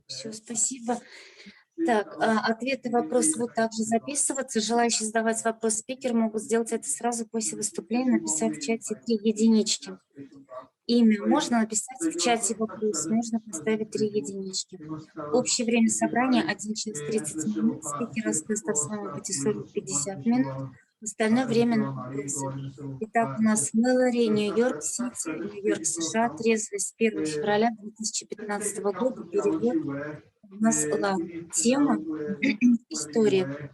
Все, спасибо. Так, ответы, вопросы будут также записываться. Желающие задавать вопрос спикеру могут сделать это сразу после выступления, написав в чате 3 единички. Имя можно написать в чате вопрос, можно поставить 3 единички. Общее время собрания 1 час 30 минут. Спикер расскажет о своем опыте 40-50 минут. Остальное время на вопросы. Итак, у нас Мэллори, Нью-Йорк, Сити, Нью-Йорк, США, трезвость, 1 февраля 2015 года, перевод. У нас тема «История».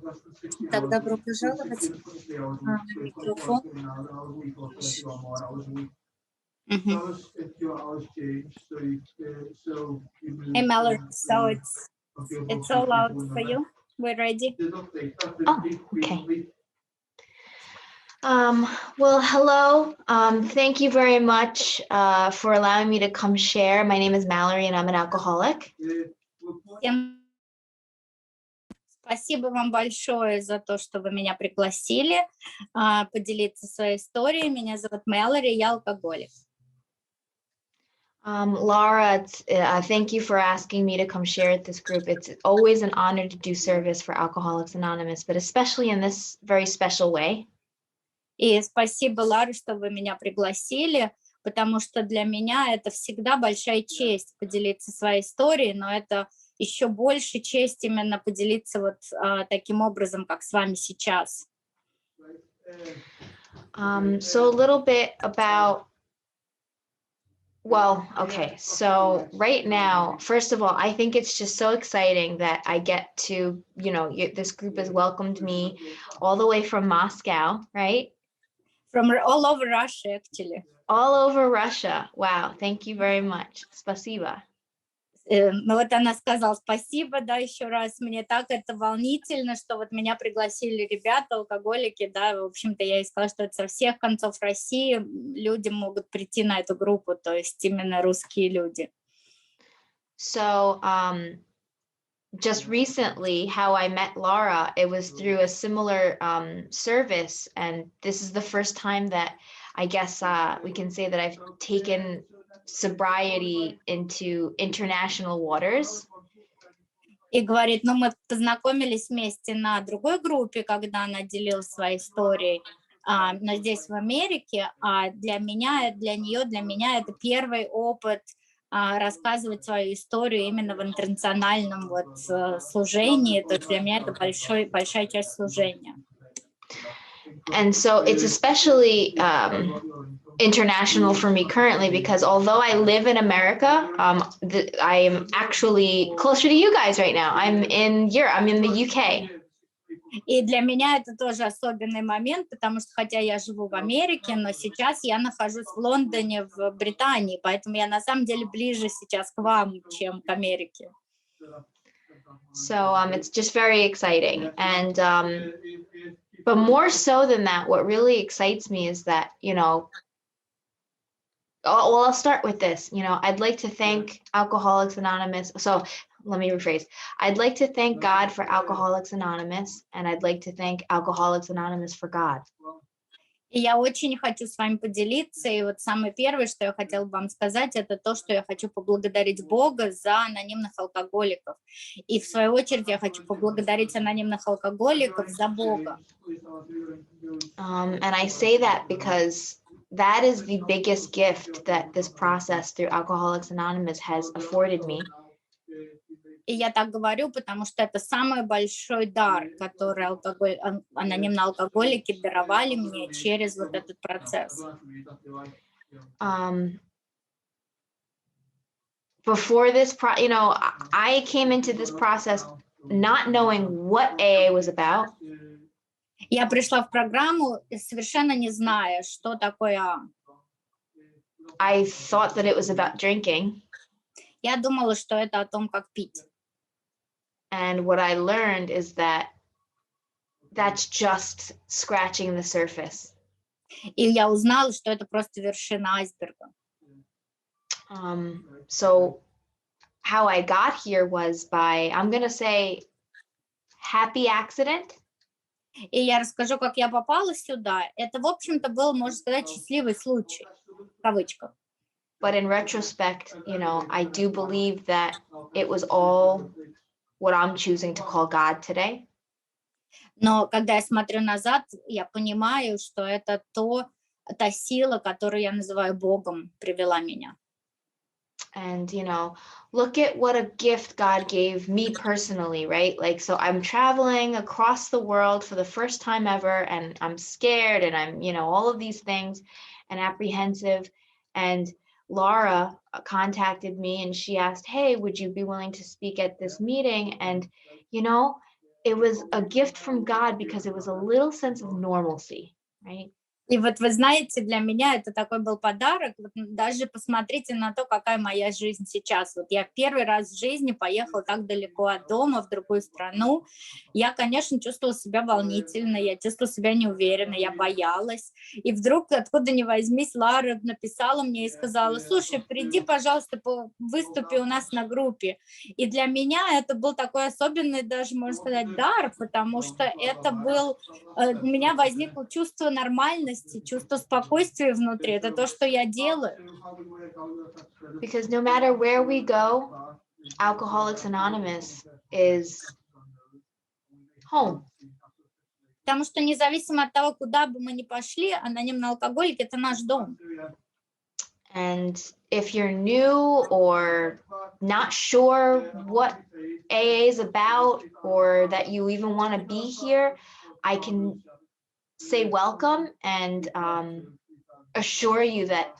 Так, добро пожаловать. Микрофон. Hey Mallor, so it's all loud for you. We're ready. Oh, okay. Well, hello. Thank you very much for allowing me to come share. My name is Mallori and I'm an alcoholic. Спасибо вам большое за то, что вы меня пригласили поделиться своей историей. Меня зовут Мэллори, я алкоголик. Laura, thank you for asking me to come share at this group. It's always an honor to do service for Alcoholics Anonymous, but especially in this very special way. И спасибо, Лара, что вы меня пригласили, потому что для меня это всегда большая честь поделиться своей историей, но это еще больше честь именно поделиться вот таким образом, как с вами сейчас. So a little bit about, well, okay, so right now, first of all, I think it's just so exciting that I get to, you know, this group has welcomed me all the way from Moscow, right? From all over Russia, actually. All over Russia. Wow, thank you very much. Спасибо. Ну вот она сказала спасибо, да, еще раз. Мне так это волнительно, что вот меня пригласили ребята, алкоголики, да, в общем-то я и сказала, что это со всех концов России люди могут прийти на эту группу, то есть именно русские люди. So, just recently, how I met Laura, it was through a similar service, and this is the first time that I guess we can say that I've taken sobriety into international waters. И говорит, ну мы познакомились вместе на другой группе, когда она делилась своей историей, но здесь в Америке, а для меня это первый опыт рассказывать свою историю именно в интернациональном вот служении, то есть для меня это большая часть служения. And so it's especially international for me currently because although I live in America, I am actually closer to you guys right now. I'm in Europe, I'm in the UK. И для меня это тоже особенный момент, потому что хотя я живу в Америке, но сейчас я нахожусь в Лондоне, в Британии, поэтому я на самом деле ближе сейчас к вам, чем к Америке. So it's just very exciting. And but more so than that, what really excites me is that, you know, well, I'll start with this. You know, I'd like to thank Alcoholics Anonymous. So let me rephrase. I'd like to thank God for Alcoholics Anonymous, and I'd like to thank Alcoholics Anonymous for God. И я очень хочу с вами поделиться, и вот самое первое, что я хотела бы вам сказать, это то, что я хочу поблагодарить Бога за анонимных алкоголиков. И в свою очередь я хочу поблагодарить анонимных алкоголиков за Бога. And I say that because that is the biggest gift that this process through Alcoholics Anonymous has afforded me. И я так говорю, потому что это самый большой дар, который анонимные алкоголики даровали мне через вот этот процесс. Before this, you know, I came into this process not knowing what AA was about. Я пришла в программу, совершенно не зная, что такое. I thought that it was about drinking. Я думала, что это о том, как пить. And what I learned is that that's just scratching the surface. И я узнала, что это просто вершина айсберга. So how I got here was by, I'm going to say, happy accident. И я расскажу, как я попала сюда. Это, в общем-то, был, можно сказать, счастливый случай, в кавычках. But in retrospect, you know, I do believe that it was all what I'm choosing to call God today. Но когда я смотрю назад, я понимаю, что это та сила, которую я называю Богом, привела меня. And, you know, look at what a gift God gave me personally, right? Like, so I'm traveling across the world for the first time ever, and I'm scared, and I'm, you know, all of these things and apprehensive. And Laura contacted me and she asked, hey, would you be willing to speak at this meeting? And, you know, it was a gift from God because it was a little sense of normalcy, right? И вот вы знаете, для меня это такой был подарок. Вот даже посмотрите на то, какая моя жизнь сейчас. Вот я первый раз в жизни поехала так далеко от дома, в другую страну. Я, конечно, чувствовала себя волнительно, я чувствовала себя неуверенно, я боялась. И вдруг, откуда ни возьмись, Лара написала мне и сказала: слушай, приди, пожалуйста, выступи у нас на группе. И для меня это был такой особенный, даже, можно сказать, дар, потому что это был... У меня возникло чувство нормальности, чувство спокойствия внутри. Это то, что я делаю. Because no matter where we go, Alcoholics Anonymous is home. Потому что независимо от того, куда бы мы ни пошли, анонимные алкоголики — это наш дом. And if you're new or not sure what AA is about, or that you even want to be here, I can say welcome and assure you that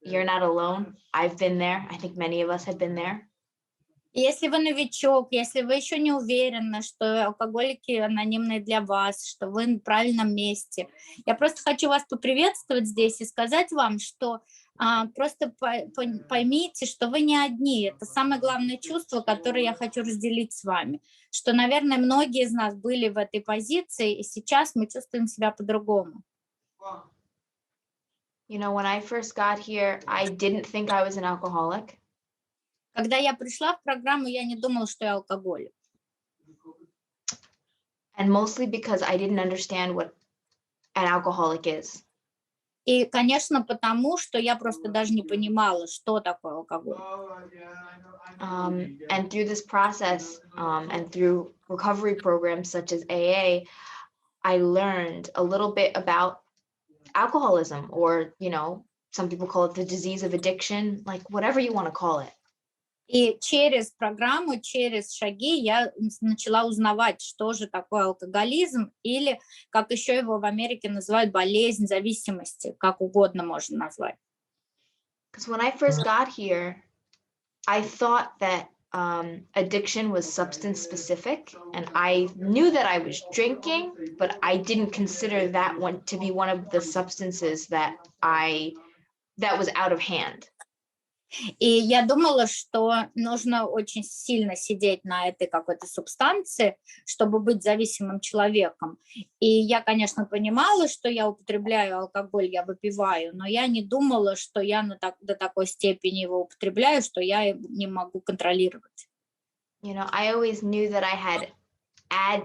you're not alone. I've been there. I think many of us have been there. Если вы новичок, если вы еще не уверены, что алкоголики анонимные для вас, что вы в правильном месте, я просто хочу вас поприветствовать здесь и сказать вам, что просто поймите, что вы не одни. Это самое главное чувство, которое я хочу разделить с вами. Что, наверное, многие из нас были в этой позиции, и сейчас мы чувствуем себя по-другому. You know, when I first got here, I didn't think I was an alcoholic. Когда я пришла в программу, я не думала, что я алкоголик. And mostly because I didn't understand what an alcoholic is. И, конечно, потому что я просто даже не понимала, что такое алкоголь. And through this process, and through recovery programs such as AA, I learned a little bit about alcoholism, or, you know, some people call it the disease of addiction, like whatever you want to call it. И через программу, через шаги я начала узнавать, что же такое алкоголизм, или, как еще его в Америке называют, болезнь зависимости, как угодно можно назвать. Because when I first got here, I thought that addiction was substance specific, and I knew that I was drinking, but I didn't consider that one to be one of the substances that was out of hand. И я думала, что нужно очень сильно сидеть на этой какой-то субстанции, чтобы быть зависимым человеком. И я, конечно, понимала, что я употребляю алкоголь, я выпиваю, но я не думала, что я до такой степени его употребляю, что я не могу контролировать. You know, I always knew that I had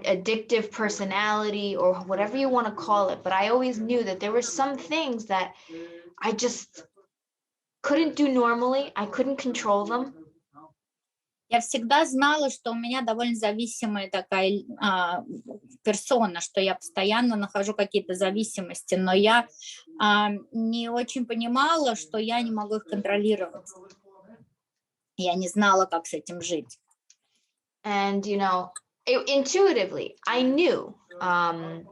addictive personality, or whatever you want to call it, but I always knew that there were some things that I just couldn't do normally. I couldn't control them. Я всегда знала, что у меня довольно зависимая такая персона, что я постоянно нахожу какие-то зависимости, но я не очень понимала, что я не могу их контролировать. Я не знала, как с этим жить. And, you know, intuitively, I knew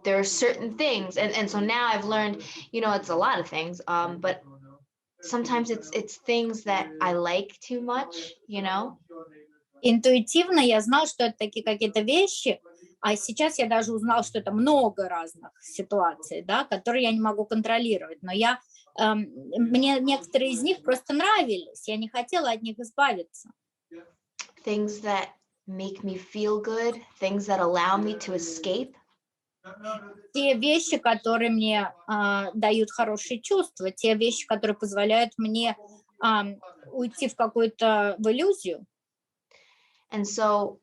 there are certain things, and so now I've learned, you know, it's a lot of things, but sometimes it's things that I like too much, you know. Интуитивно я знала, что это такие какие-то вещи, а сейчас я даже узнала, что это много разных ситуаций, да, которые я не могу контролировать, но мне некоторые из них просто нравились, я не хотела от них избавиться. Things that make me feel good, things that allow me to escape. Те вещи, которые мне дают хорошие чувства, те вещи, которые позволяют мне уйти в какую-то иллюзию. And so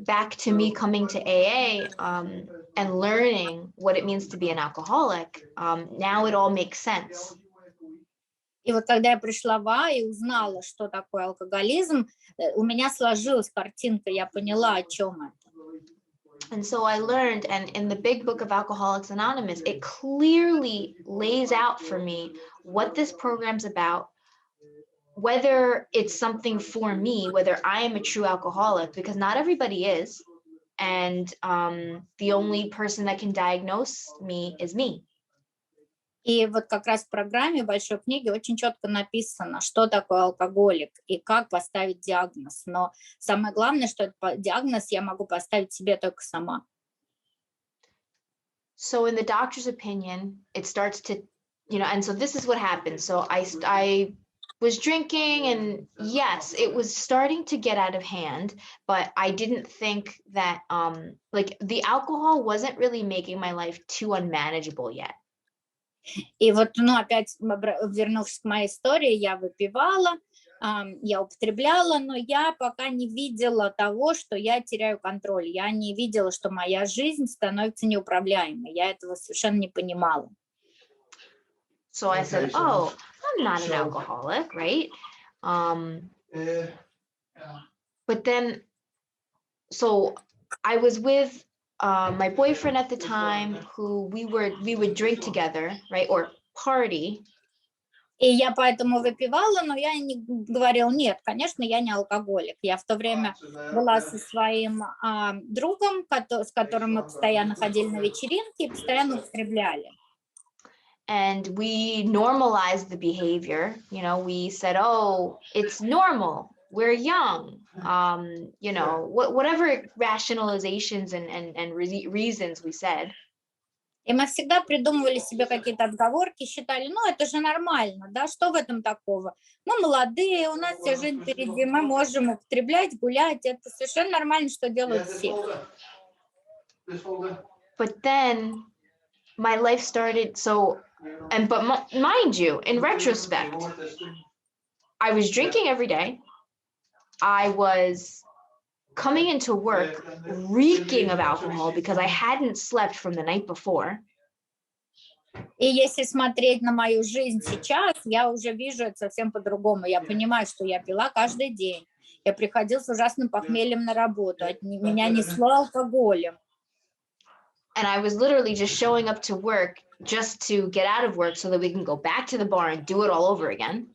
back to me coming to AA and learning what it means to be an alcoholic, now it all makes sense. И вот когда я пришла в А и узнала, что такое алкоголизм, у меня сложилась картинка, я поняла, о чем это. And so I learned, and in the big book of Alcoholics Anonymous, it clearly lays out for me what this program's about, whether it's something for me, whether I am a true alcoholic, because not everybody is. And the only person that can diagnose me is me. И вот как раз в программе большой книги очень четко написано, что такое алкоголик и как поставить диагноз. Но самое главное, что этот диагноз я могу поставить себе только сама. So in the doctor's opinion, it starts to, and so this is what happened. So I was drinking, and yes, it was starting to get out of hand, but I didn't think that like the alcohol wasn't really making my life too unmanageable yet. И вот, опять вернувшись к моей истории, я выпивала, я употребляла, но я пока не видела того, что я теряю контроль. Я не видела, что моя жизнь становится неуправляемой. Я этого совершенно не понимала. So I said, oh, I'm not an alcoholic, right? But then, so I was with my boyfriend at the time, who we would drink together, right, or party. И я поэтому выпивала, но я не говорила, нет, конечно, я не алкоголик. Я в то время была со своим другом, с которым мы постоянно ходили на вечеринки и постоянно употребляли. And we normalized the behavior. We said, oh, it's normal. We're young. Whatever rationalizations and reasons we said. И мы всегда придумывали себе какие-то отговорки, считали, это же нормально, да, что в этом такого? Мы молодые, у нас вся жизнь впереди, мы можем употреблять, гулять, это совершенно нормально, что делают все. But then my life started, but mind you, in retrospect, I was drinking every day. I was coming into work reeking of alcohol because I hadn't slept from the night before. И если смотреть на мою жизнь сейчас, я уже вижу это совсем по-другому. Я понимаю, что я пила каждый день. Я приходила с ужасным похмельем на работу. От меня несло алкоголем. And I was literally just showing up to work just to get out of work so that we can go back to the bar and do it all over again.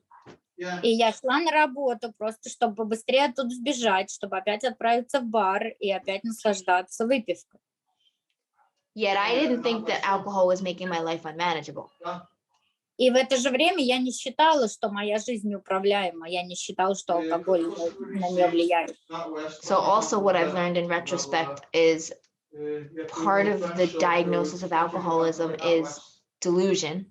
И я шла на работу просто, чтобы побыстрее оттуда сбежать, чтобы опять отправиться в бар и опять наслаждаться выпивкой. Yet I didn't think that alcohol was making my life unmanageable. И в это же время я не считала, что моя жизнь неуправляема. Я не считала, что алкоголь на нее влияет. So also what I've learned in retrospect is part of the diagnosis of alcoholism is delusion.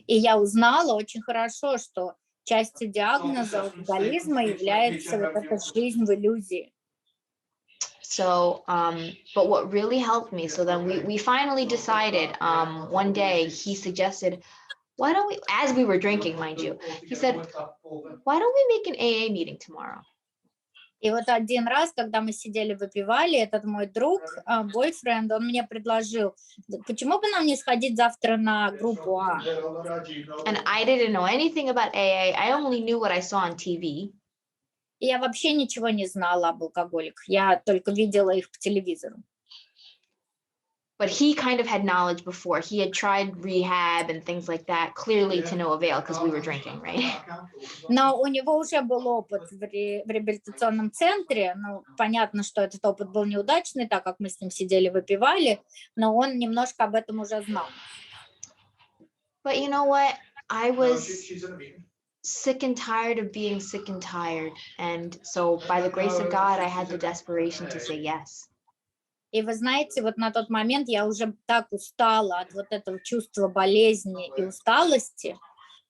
И я узнала очень хорошо, что частью диагноза алкоголизма является вот эта жизнь в иллюзии. So, but what really helped me, so then we finally decided, one day he suggested, why don't we, as we were drinking, mind you, he said, why don't we make an AA meeting tomorrow? И вот один раз, когда мы сидели, выпивали, этот мой друг, бойфренд, он мне предложил, почему бы нам не сходить завтра на группу А? And I didn't know anything about AA. I only knew what I saw on TV. И я вообще ничего не знала об алкоголиках, я только видела их по телевизору. But he kind of had knowledge before. He had tried rehab and things like that, clearly to no avail because we were drinking, right? Но у него уже был опыт в реабилитационном центре. Ну, понятно, что этот опыт был неудачный, так как мы с ним сидели, выпивали, но он немножко об этом уже знал. But you know what? I was sick and tired of being sick and tired. And so by the grace of God, I had the desperation to say yes. И вы знаете, вот на тот момент я уже так устала от вот этого чувства болезни и усталости,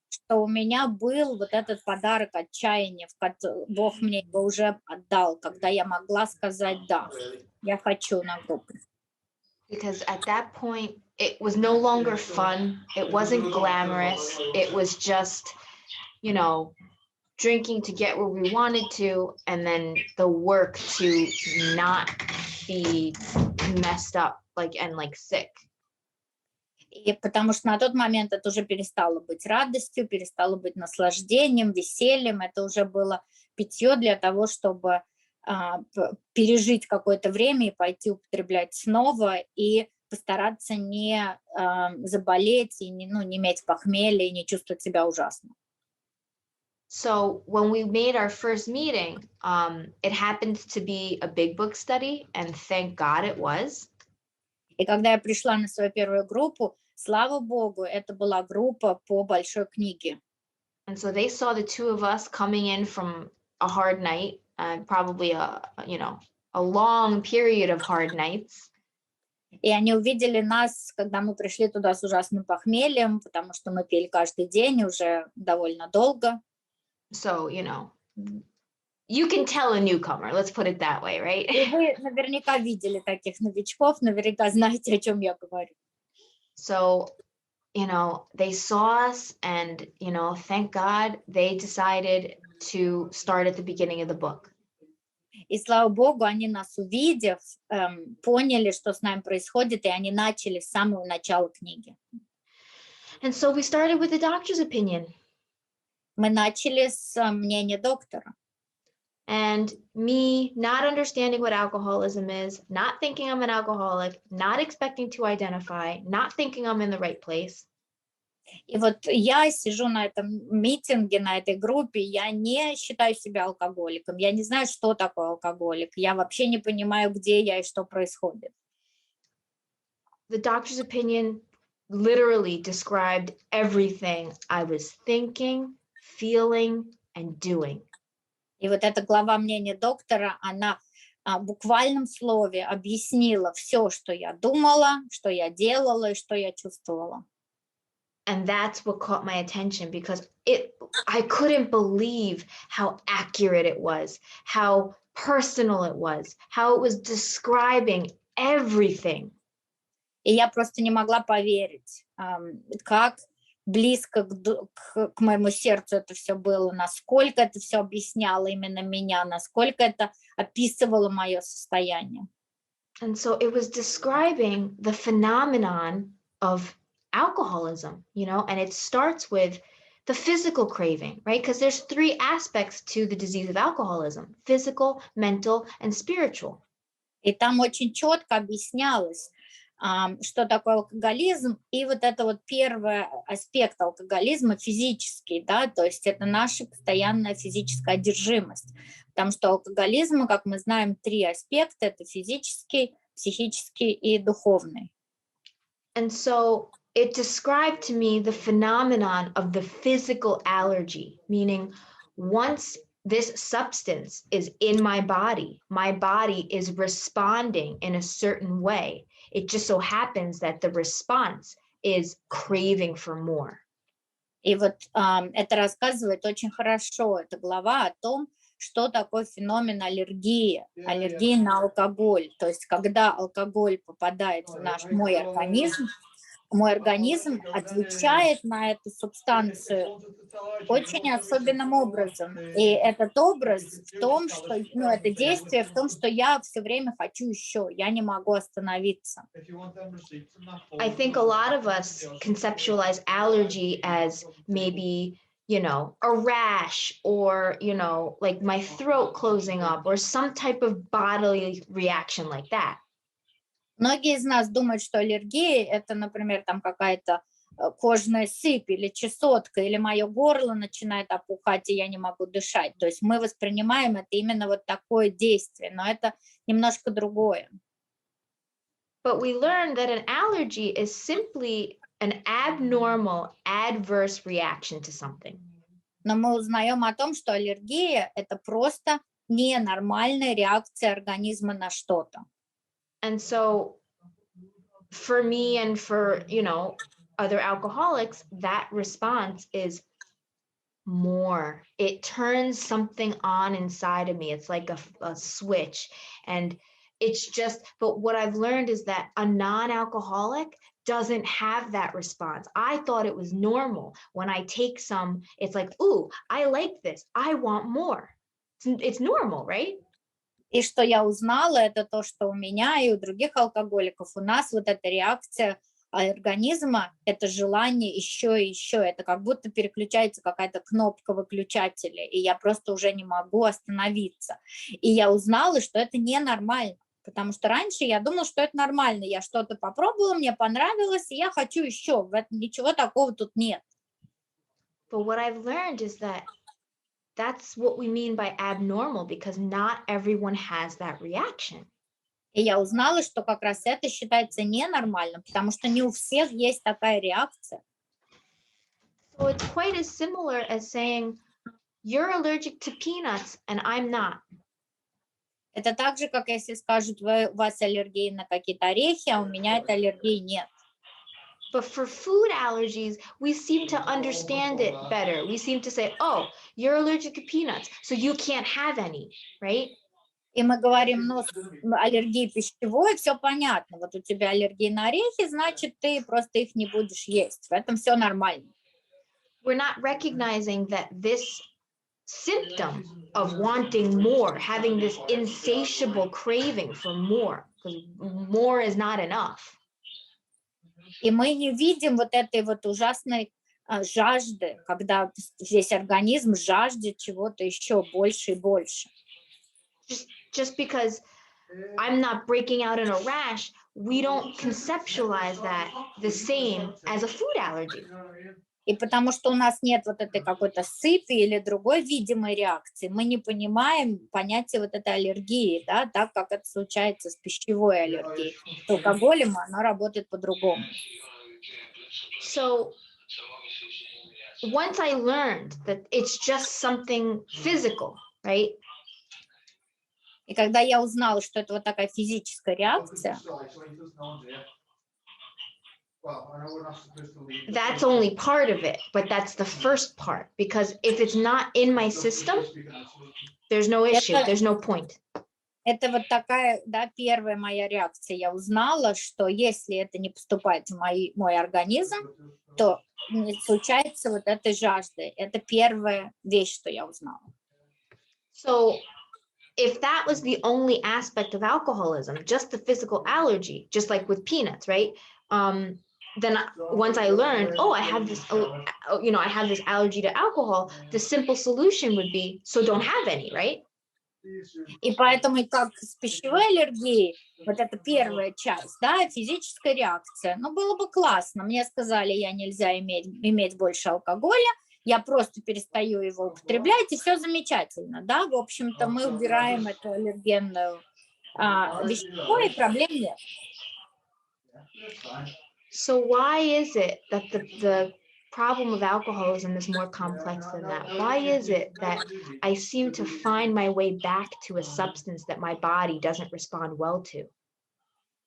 что у меня был вот этот подарок отчаяния, Бог мне его уже отдал, когда я могла сказать «да, я хочу на группу». Because at that point, it was no longer fun. It wasn't glamorous. It was just, you know, drinking to get where we wanted to, and then the work to not be messed up, like, and like sick. И потому что на тот момент это уже перестало быть радостью, перестало быть наслаждением, весельем. Это уже было питье для того, чтобы пережить какое-то время и пойти употреблять снова, и постараться не заболеть, и не иметь похмелья, и не чувствовать себя ужасно. So when we made our first meeting, it happened to be a big book study, and thank God it was. И когда я пришла на свою первую группу, слава богу, это была группа по большой книге. And so they saw the two of us coming in from a hard night, and probably a long period of hard nights. И они увидели нас, когда мы пришли туда с ужасным похмельем, потому что мы пили каждый день уже довольно долго. So, you can tell a newcomer, let's put it that way, right? И вы наверняка видели таких новичков, наверняка знаете, о чем я говорю. So, they saw us, and, thank God they decided to start at the beginning of the book. И слава богу, они нас увидев, поняли, что с нами происходит, и они начали с самого начала книги. And so we started with the doctor's opinion. Мы начали с мнения доктора. And me not understanding what alcoholism is, not thinking I'm an alcoholic, not expecting to identify, not thinking I'm in the right place. И вот я сижу на этом митинге, на этой группе, я не считаю себя алкоголиком, я не знаю, что такое алкоголик, я вообще не понимаю, где я и что происходит. The doctor's opinion literally described everything I was thinking, feeling, and doing. И вот эта глава мнения доктора, она в буквальном слове объяснила все, что я думала, что я делала и что я чувствовала. And that's what caught my attention, because I couldn't believe how accurate it was, how personal it was, how it was describing everything. И я просто не могла поверить, как близко к моему сердцу это все было, насколько это все объясняло именно меня, насколько это описывало мое состояние. And so it was describing the phenomenon of alcoholism, and it starts with the physical craving, right? Because there's 3 aspects to the disease of alcoholism: physical, mental, and spiritual. И там очень четко объяснялось, что такое алкоголизм, и вот это вот первый аспект алкоголизма физический, да, то есть это наша постоянная физическая одержимость, потому что алкоголизм, как мы знаем, 3 аспекта: это физический, психический и духовный. And so it described to me the phenomenon of the physical allergy, meaning once this substance is in my body is responding in a certain way. It just so happens that the response is craving for more. И вот это рассказывает очень хорошо, эта глава, о том, что такое феномен аллергии, аллергии на алкоголь. То есть когда алкоголь попадает в мой организм отвечает на эту субстанцию очень особенным образом. И этот образ в том, что, это действие в том, что я все время хочу еще, я не могу остановиться. I think a lot of us conceptualize allergy as maybe, a rash, or, like my throat closing up, or some type of bodily reaction like that. Многие из нас думают, что аллергия – это, например, там какая-то кожная сыпь или чесотка, или мое горло начинает опухать, и я не могу дышать. То есть мы воспринимаем это именно вот такое действие, но это немножко другое. But we learned that an allergy is simply an abnormal, adverse reaction to something. Но мы узнаем о том, что аллергия – это просто ненормальная реакция организма на что-то. And so for me and for, other alcoholics, that response is more. It turns something on inside of me. It's like a switch. And it's just, but what I've learned is that a non-alcoholic doesn't have that response. I thought it was normal. When I take some, it's like, ooh, I like this. I want more. It's normal, right? И что я узнала, это то, что у меня и у других алкоголиков, у нас вот эта реакция организма это желание еще и еще. Это как будто переключается какая-то кнопка выключателя, и я просто уже не могу остановиться. И я узнала, что это ненормально. Потому что раньше я думала, что это нормально. Я что-то попробовала, мне понравилось, и я хочу еще. В этом ничего такого тут нет. But what I've learned is that that's what we mean by abnormal, because not everyone has that reaction. И я узнала, что как раз это считается ненормальным, потому что не у всех есть такая реакция. So it's quite as similar as saying, you're allergic to peanuts and I'm not. Это так же, как если скажут, у вас аллергия на какие-то орехи, а у меня этой аллергии нет. But for food allergies, we seem to understand it better. We seem to say, oh, you're allergic to peanuts, so you can't have any, right? И мы говорим, ну, аллергия пищевой, все понятно. Вот у тебя аллергия на орехи, значит, ты просто их не будешь есть. В этом все нормально. We're not recognizing that this symptom of wanting more, having this insatiable craving for more, because more is not enough. И мы не видим вот этой вот ужасной жажды, когда весь организм жаждет чего-то еще больше и больше. Just because I'm not breaking out in a rash, we don't conceptualize that the same as a food allergy. И потому что у нас нет вот этой какой-то сыпи или другой видимой реакции, мы не понимаем понятие вот этой аллергии, да, так как это случается с пищевой аллергией. С алкоголем оно работает по-другому. So once I learned that it's just something physical, right? И когда я узнала, что это вот такая физическая реакция, that's only part of it, but that's the first part, because if it's not in my system, there's no issue, there's no point. это вот такая, да, первая моя реакция. Я узнала, что если это не поступает в мой организм, то не случается вот этой жажды. Это первая вещь, что я узнала. So if that was the only aspect of alcoholism, just the physical allergy, just like with peanuts, right? Then once I learned, oh, I have this, I have this allergy to alcohol, the simple solution would be, so don't have any, right? И поэтому, как с пищевой аллергией, вот это первая часть, да, физическая реакция, ну, было бы классно. Мне сказали, я нельзя иметь больше алкоголя, я просто перестаю его употреблять, и все замечательно, да, в общем-то, мы убираем эту аллергенную вещество, и проблем нет. So why is it that the problem of alcoholism is more complex than that? Why is it that I seem to find my way back to a substance that my body doesn't respond well to?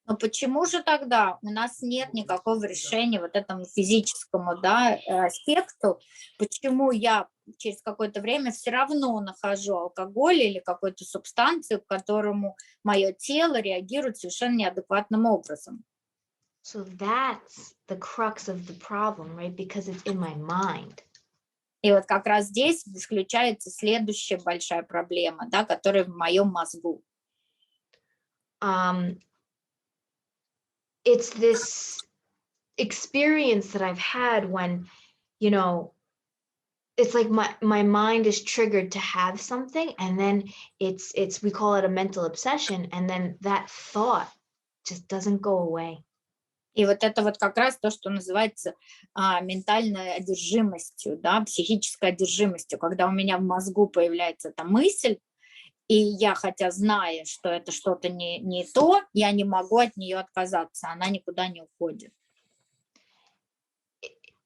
Но почему же тогда у нас нет никакого решения вот этому физическому, да, аспекту? Почему я через какое-то время все равно нахожу алкоголь или какую-то субстанцию, к которому мое тело реагирует совершенно неадекватным образом? So that's the crux of the problem, right? Because it's in my mind. И вот как раз здесь включается следующая большая проблема, да, которая в моем мозгу. It's this experience that I've had when, it's like my mind is triggered to have something, and then it's we call it a mental obsession, and then that thought just doesn't go away. И вот это вот как раз то, что называется ментальной одержимостью, да, психической одержимостью, когда у меня в мозгу появляется эта мысль, и я, хотя зная, что это что-то не то, я не могу от нее отказаться, она никуда не уходит.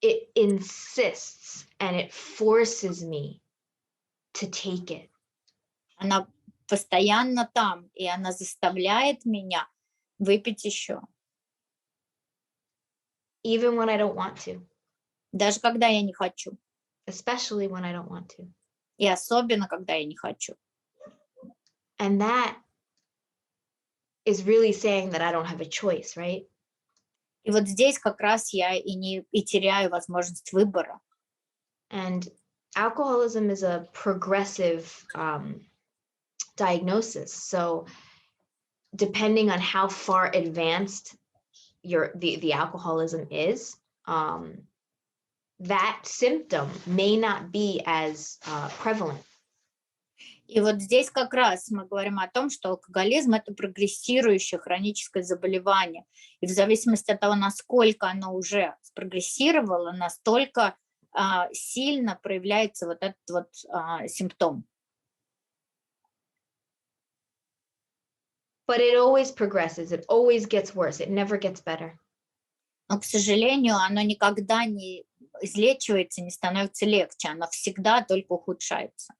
It insists and it forces me to take it. Она постоянно там, и она заставляет меня выпить еще. Even when I don't want to. Даже когда я не хочу. Especially when I don't want to. И особенно, когда я не хочу. And that is really saying that I don't have a choice, right? И вот здесь как раз я и теряю возможность выбора. And alcoholism is a progressive diagnosis. So depending on how far advanced the alcoholism is, that symptom may not be as prevalent. И вот здесь как раз мы говорим о том, что алкоголизм – это прогрессирующее хроническое заболевание. И в зависимости от того, насколько оно уже спрогрессировало, настолько сильно проявляется вот этот вот симптом. But it always progresses. It always gets worse. It never gets better. Но, к сожалению, оно никогда не излечивается, не становится легче. Оно всегда только ухудшается.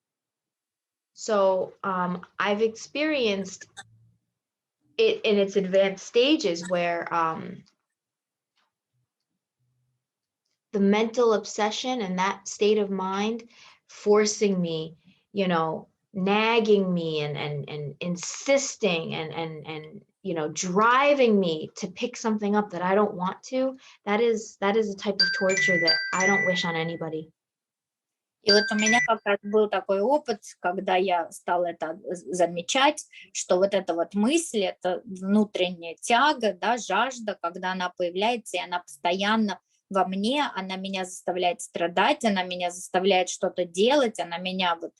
So I've experienced it in its advanced stages where the mental obsession and that state of mind forcing me, you know, nagging me and insisting and you know, driving me to pick something up that I don't want to, that is a type of torture that I don't wish on anybody. И вот у меня как раз был такой опыт, когда я стала это замечать, что вот эта вот мысль, это внутренняя тяга, да, жажда, когда она появляется, и она постоянно во мне, она меня заставляет страдать, она меня заставляет что-то делать, она меня вот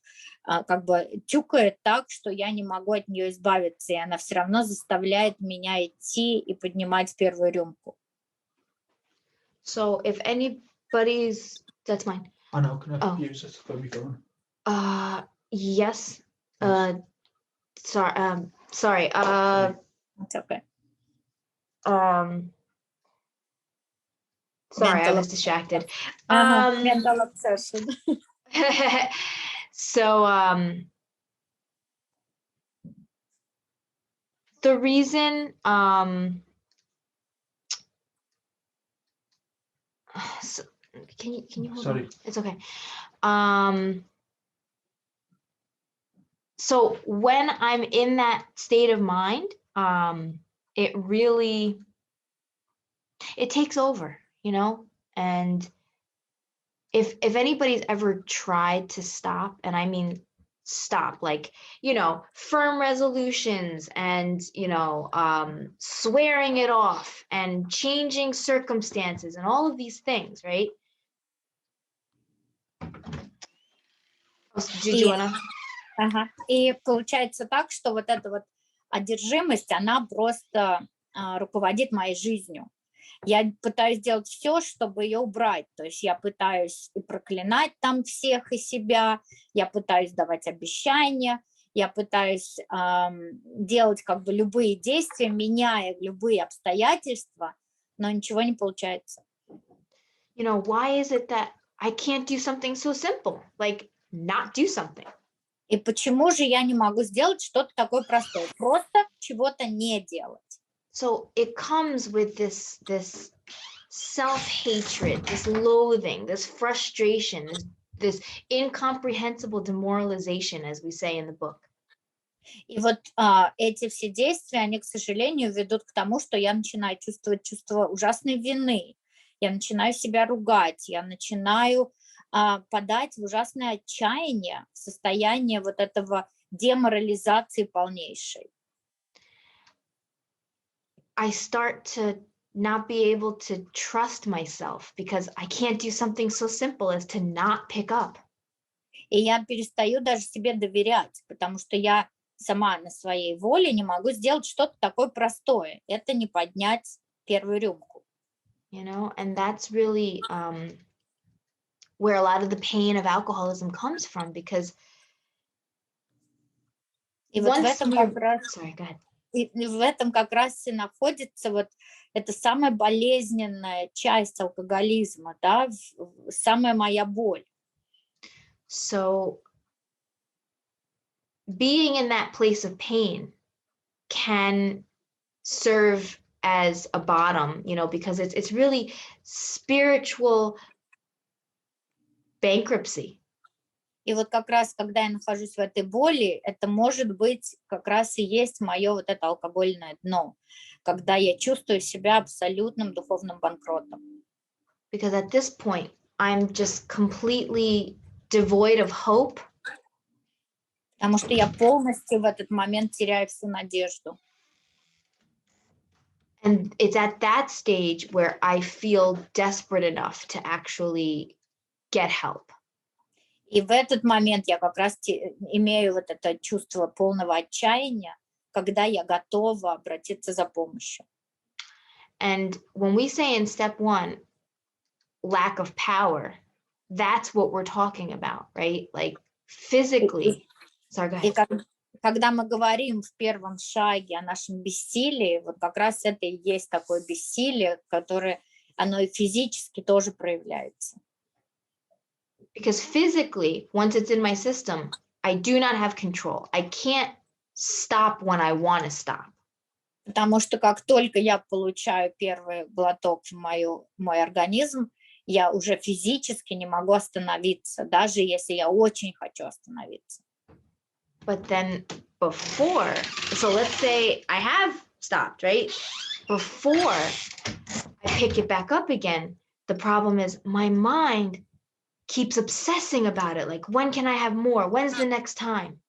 как бы тюкает так, что я не могу от нее избавиться, и она все равно заставляет меня идти и поднимать первую рюмку. So if anybody's, that's mine. I know, can I use this before we go on? Yes. Sorry. It's okay. Sorry, I was distracted. Mental obsession. So the reason so, can you hold Sorry. on? It's okay. So when I'm in that state of mind, it really, it takes over, you know. And if anybody's ever tried to stop, and I mean stop, like, you know, firm resolutions and, you know, swearing it off and changing circumstances and all of these things, right? Did you wanna? И получается так, что вот эта вот одержимость, она просто руководит моей жизнью. Я пытаюсь делать все, чтобы ее убрать. То есть я пытаюсь и проклинать там всех и себя, я пытаюсь давать обещания, я пытаюсь делать как бы любые действия, меняя любые обстоятельства, но ничего не получается. You know, why is it that I can't do something so simple, like not do something? И почему же я не могу сделать что-то такое простое? Просто чего-то не делать. So it comes with this self-hatred, this loathing, this frustration, this incomprehensible demoralization, as we say in the book. И вот эти все действия, они, к сожалению, ведут к тому, что я начинаю чувствовать чувство ужасной вины, я начинаю себя ругать, я начинаю подать в ужасное отчаяние, в состояние вот этого деморализации полнейшей. I start to not be able to trust myself because I can't do something so simple as to not pick up. И я перестаю даже себе доверять, потому что я сама на своей воле не могу сделать что-то такое простое. Это не поднять первую рюмку. You know, and that's really where a lot of the pain of alcoholism comes from, because И вот в этом как раз... Sorry, go ahead. И в этом как раз и находится вот эта самая болезненная часть алкоголизма, да, самая моя боль. So being in that place of pain can serve as a bottom, you know, because it's really spiritual bankruptcy. И вот как раз, когда я нахожусь в этой боли, это может быть как раз и есть мое вот это алкогольное дно, когда я чувствую себя абсолютным духовным банкротом. Because at this point, I'm just completely devoid of hope. Потому что я полностью в этот момент теряю всю надежду. And it's at that stage where I feel desperate enough to actually get help. И в этот момент я как раз имею вот это чувство полного отчаяния, когда я готова обратиться за помощью. And when we say in step 1, lack of power, that's what we're talking about, right? Like physically. Sorry, go ahead. И когда мы говорим в первом шаге о нашем бессилии, вот как раз это и есть такое бессилие, которое, оно и физически тоже проявляется. Because physically, once it's in my system, I do not have control. I can't stop when I want to stop. Потому что как только я получаю первый глоток в мой организм, я уже физически не могу остановиться, даже если я очень хочу остановиться. But then before, so let's say I have stopped, right? Before I pick it back up again, the problem is my mind keeps obsessing about it. Like, when can I have more? When's the next time?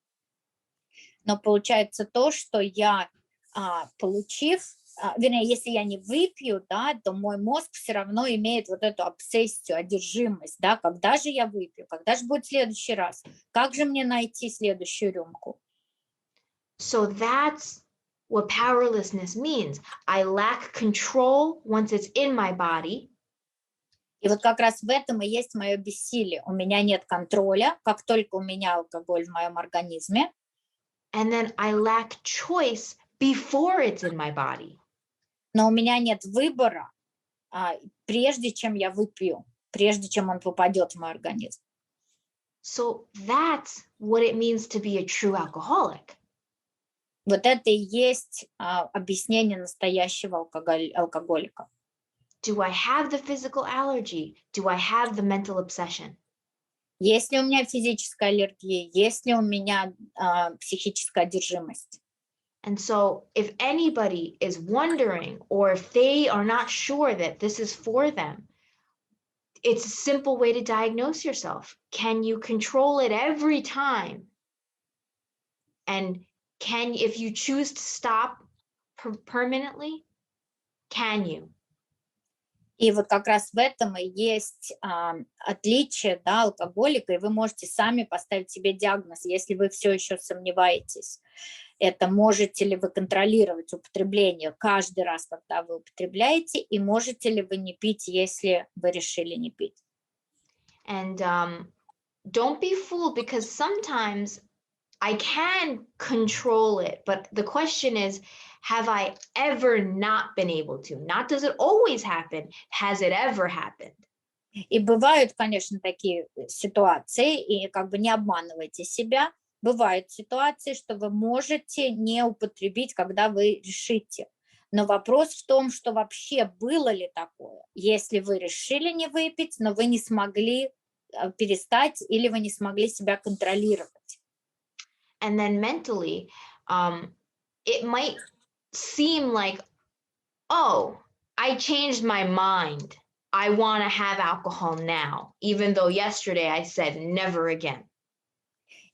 Но получается то, что я, вернее, если я не выпью, да, то мой мозг все равно имеет вот эту обсессию, одержимость, да, когда же я выпью, когда же будет следующий раз, как же мне найти следующую рюмку. So that's what powerlessness means. I lack control once it's in my body. И вот как раз в этом и есть мое бессилие. У меня нет контроля, как только у меня алкоголь в моем организме. And then I lack choice before it's in my body. Но у меня нет выбора, прежде чем я выпью, прежде чем он попадет в мой организм. So that's what it means to be a true alcoholic. Вот это и есть объяснение настоящего алкоголика. Do I have the physical allergy? Do I have the mental obsession? Есть ли у меня физическая аллергия? Есть ли у меня психическая одержимость? And so if anybody is wondering, or if they are not sure that this is for them, it's a simple way to diagnose yourself. Can you control it every time? And if you choose to stop permanently, can you? И вот как раз в этом и есть отличие, да, алкоголика, и вы можете сами поставить себе диагноз, если вы все еще сомневаетесь. Это можете ли вы контролировать употребление каждый раз, когда вы употребляете, и можете ли вы не пить, если вы решили не пить. And don't be fooled, because sometimes I can control it, but the question is, have I ever not been able to? Not does it always happen, has it ever happened? И бывают, конечно, такие ситуации, и как бы не обманывайте себя. Бывают ситуации, что вы можете не употребить, когда вы решите. Но вопрос в том, что вообще было ли такое, если вы решили не выпить, но вы не смогли перестать или вы не смогли себя контролировать. And then mentally, it might seem like, oh, I changed my mind. I want to have alcohol now, even though yesterday I said never again.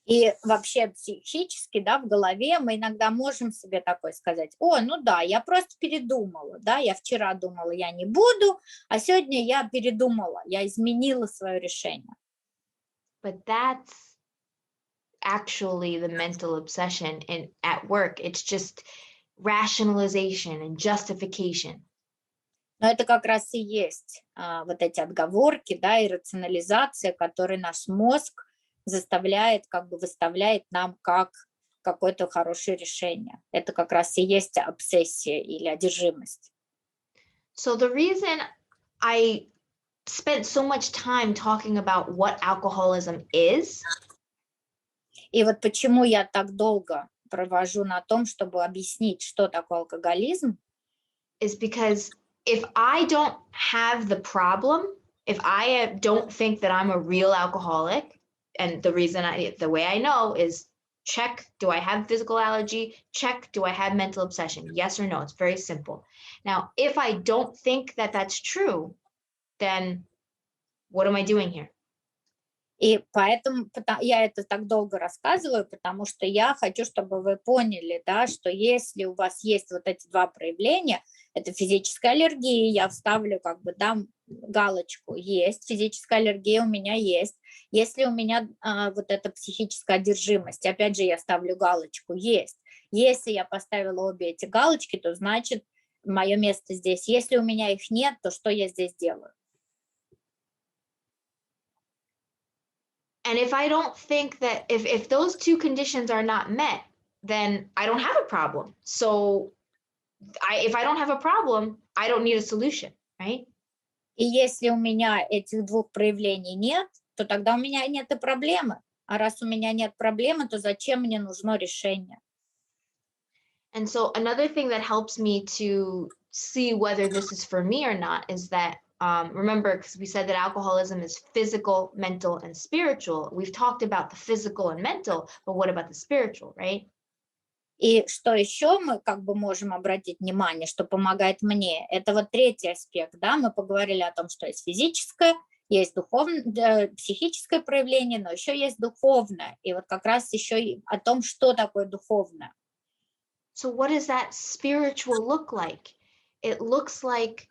И вообще психически, да, в голове мы иногда можем себе такое сказать: о, ну да, я просто передумала, да, я вчера думала, я не буду, а сегодня я передумала, я изменила свое решение. But that's actually the mental obsession at work. It's just rationalization and justification. Но это как раз и есть вот эти отговорки, да, и рационализация, которые наш мозг заставляет, как бы выставляет нам как какое-то хорошее решение. Это как раз и есть обсессия или одержимость. So the reason I spent so much time talking about what alcoholism is. И вот почему я так долго провожу на том, чтобы объяснить, что такое алкоголизм. Is because if I don't have the problem, if I don't think that I'm a real alcoholic, and the way I know is check, do I have physical allergy? Check, do I have mental obsession? Yes or no, it's very simple. Now, if I don't think that that's true, then what am I doing here? И поэтому я это так долго рассказываю, потому что я хочу, чтобы вы поняли, да, что если у вас есть вот эти два проявления, это физическая аллергия, я вставлю как бы, да, галочку, есть, физическая аллергия у меня есть. Если у меня вот эта психическая одержимость, опять же, я ставлю галочку, есть. Если я поставила обе эти галочки, то значит, мое место здесь. Если у меня их нет, то что я здесь делаю? And if I don't think that if those two conditions are not met, then I don't have a problem. So if I don't have a problem, I don't need a solution, right? И если у меня этих двух проявлений нет, то тогда у меня нет и проблемы. А раз у меня нет проблемы, то зачем мне нужно решение? And so another thing that helps me to see whether this is for me or not is that, remember, because we said that alcoholism is physical, mental, and spiritual. We've talked about the physical and mental, but what about the spiritual, right? И что еще мы как бы можем обратить внимание, что помогает мне, это вот третий аспект, да, мы поговорили о том, что есть физическое, есть духовное, психическое проявление, но еще есть духовное, и вот как раз еще и о том, что такое духовное. So what does that spiritual look like? It looks like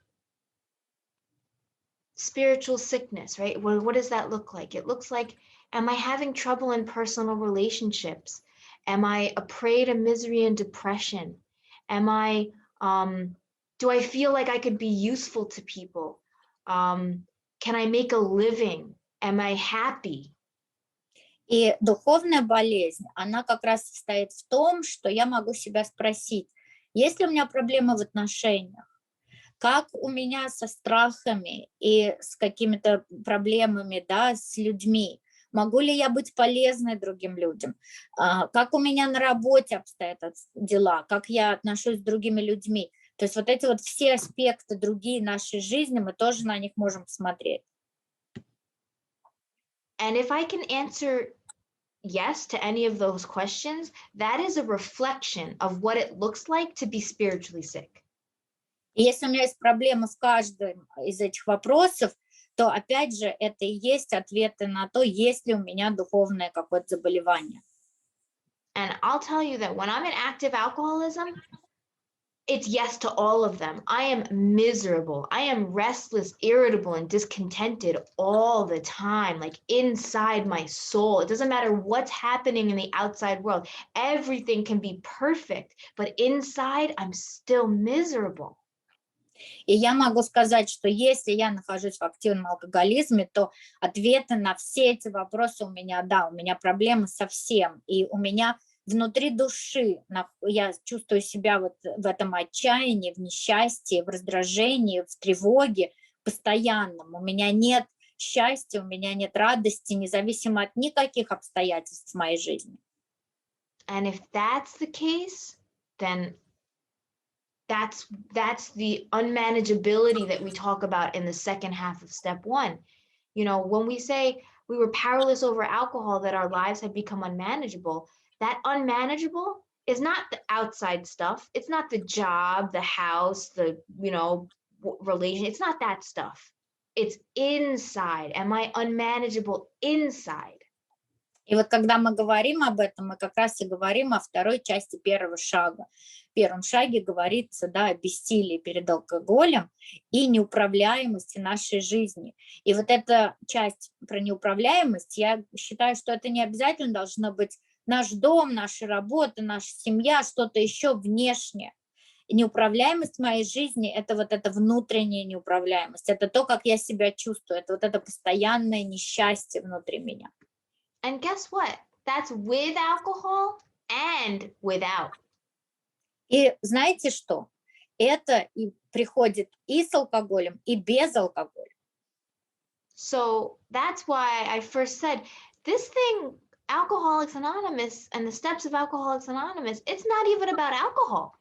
spiritual sickness, right? What does that look like? It looks like, am I having trouble in personal relationships? Am I a prey to misery and depression? Am I, do I feel like I could be useful to people? Can I make a living? Am I happy? И духовная болезнь, она как раз состоит в том, что я могу себя спросить, есть ли у меня проблемы в отношениях, как у меня со страхами и с какими-то проблемами, да, с людьми, могу ли я быть полезной другим людям, как у меня на работе обстоят дела, как я отношусь с другими людьми. То есть вот эти вот все аспекты другие нашей жизни, мы тоже на них можем смотреть. And if I can answer yes to any of those questions, that is a reflection of what it looks like to be spiritually sick. И если у меня есть проблемы в каждом из этих вопросов, то опять же это и есть ответы на то, есть ли у меня духовное какое-то заболевание. And I'll tell you that when I'm in active alcoholism, it's yes to all of them. I am miserable. I am restless, irritable, and discontented all the time, like inside my soul. It doesn't matter what's happening in the outside world. Everything can be perfect, but inside I'm still miserable. И я могу сказать, что если я нахожусь в активном алкоголизме, то ответы на все эти вопросы у меня, да, у меня проблемы со всем. И у меня внутри души я чувствую себя вот в этом отчаянии, в несчастье, в раздражении, в тревоге постоянном. У меня нет счастья, у меня нет радости, независимо от никаких обстоятельств в моей жизни. And if that's the case, then that's the unmanageability that we talk about in the second half of step one. You know, when we say we were powerless over alcohol, that our lives have become unmanageable, that unmanageable is not the outside stuff. It's not the job, the house, the, you know, relation. It's not that stuff. It's inside. Am I unmanageable inside? И вот когда мы говорим об этом, мы как раз и говорим о второй части первого шага. В первом шаге говорится, да, о бессилии перед алкоголем и неуправляемости нашей жизни. И вот эта часть про неуправляемость, я считаю, что это не обязательно должно быть наш дом, наша работа, наша семья, что-то еще внешнее. И неуправляемость моей жизни – это вот эта внутренняя неуправляемость, это то, как я себя чувствую, это вот это постоянное несчастье внутри меня. And guess what? That's with alcohol and without. И знаете что? Это и приходит и с алкоголем, и без алкоголя. So that's why I first said this thing, Alcoholics Anonymous and the steps of Alcoholics Anonymous, it's not even about alcohol.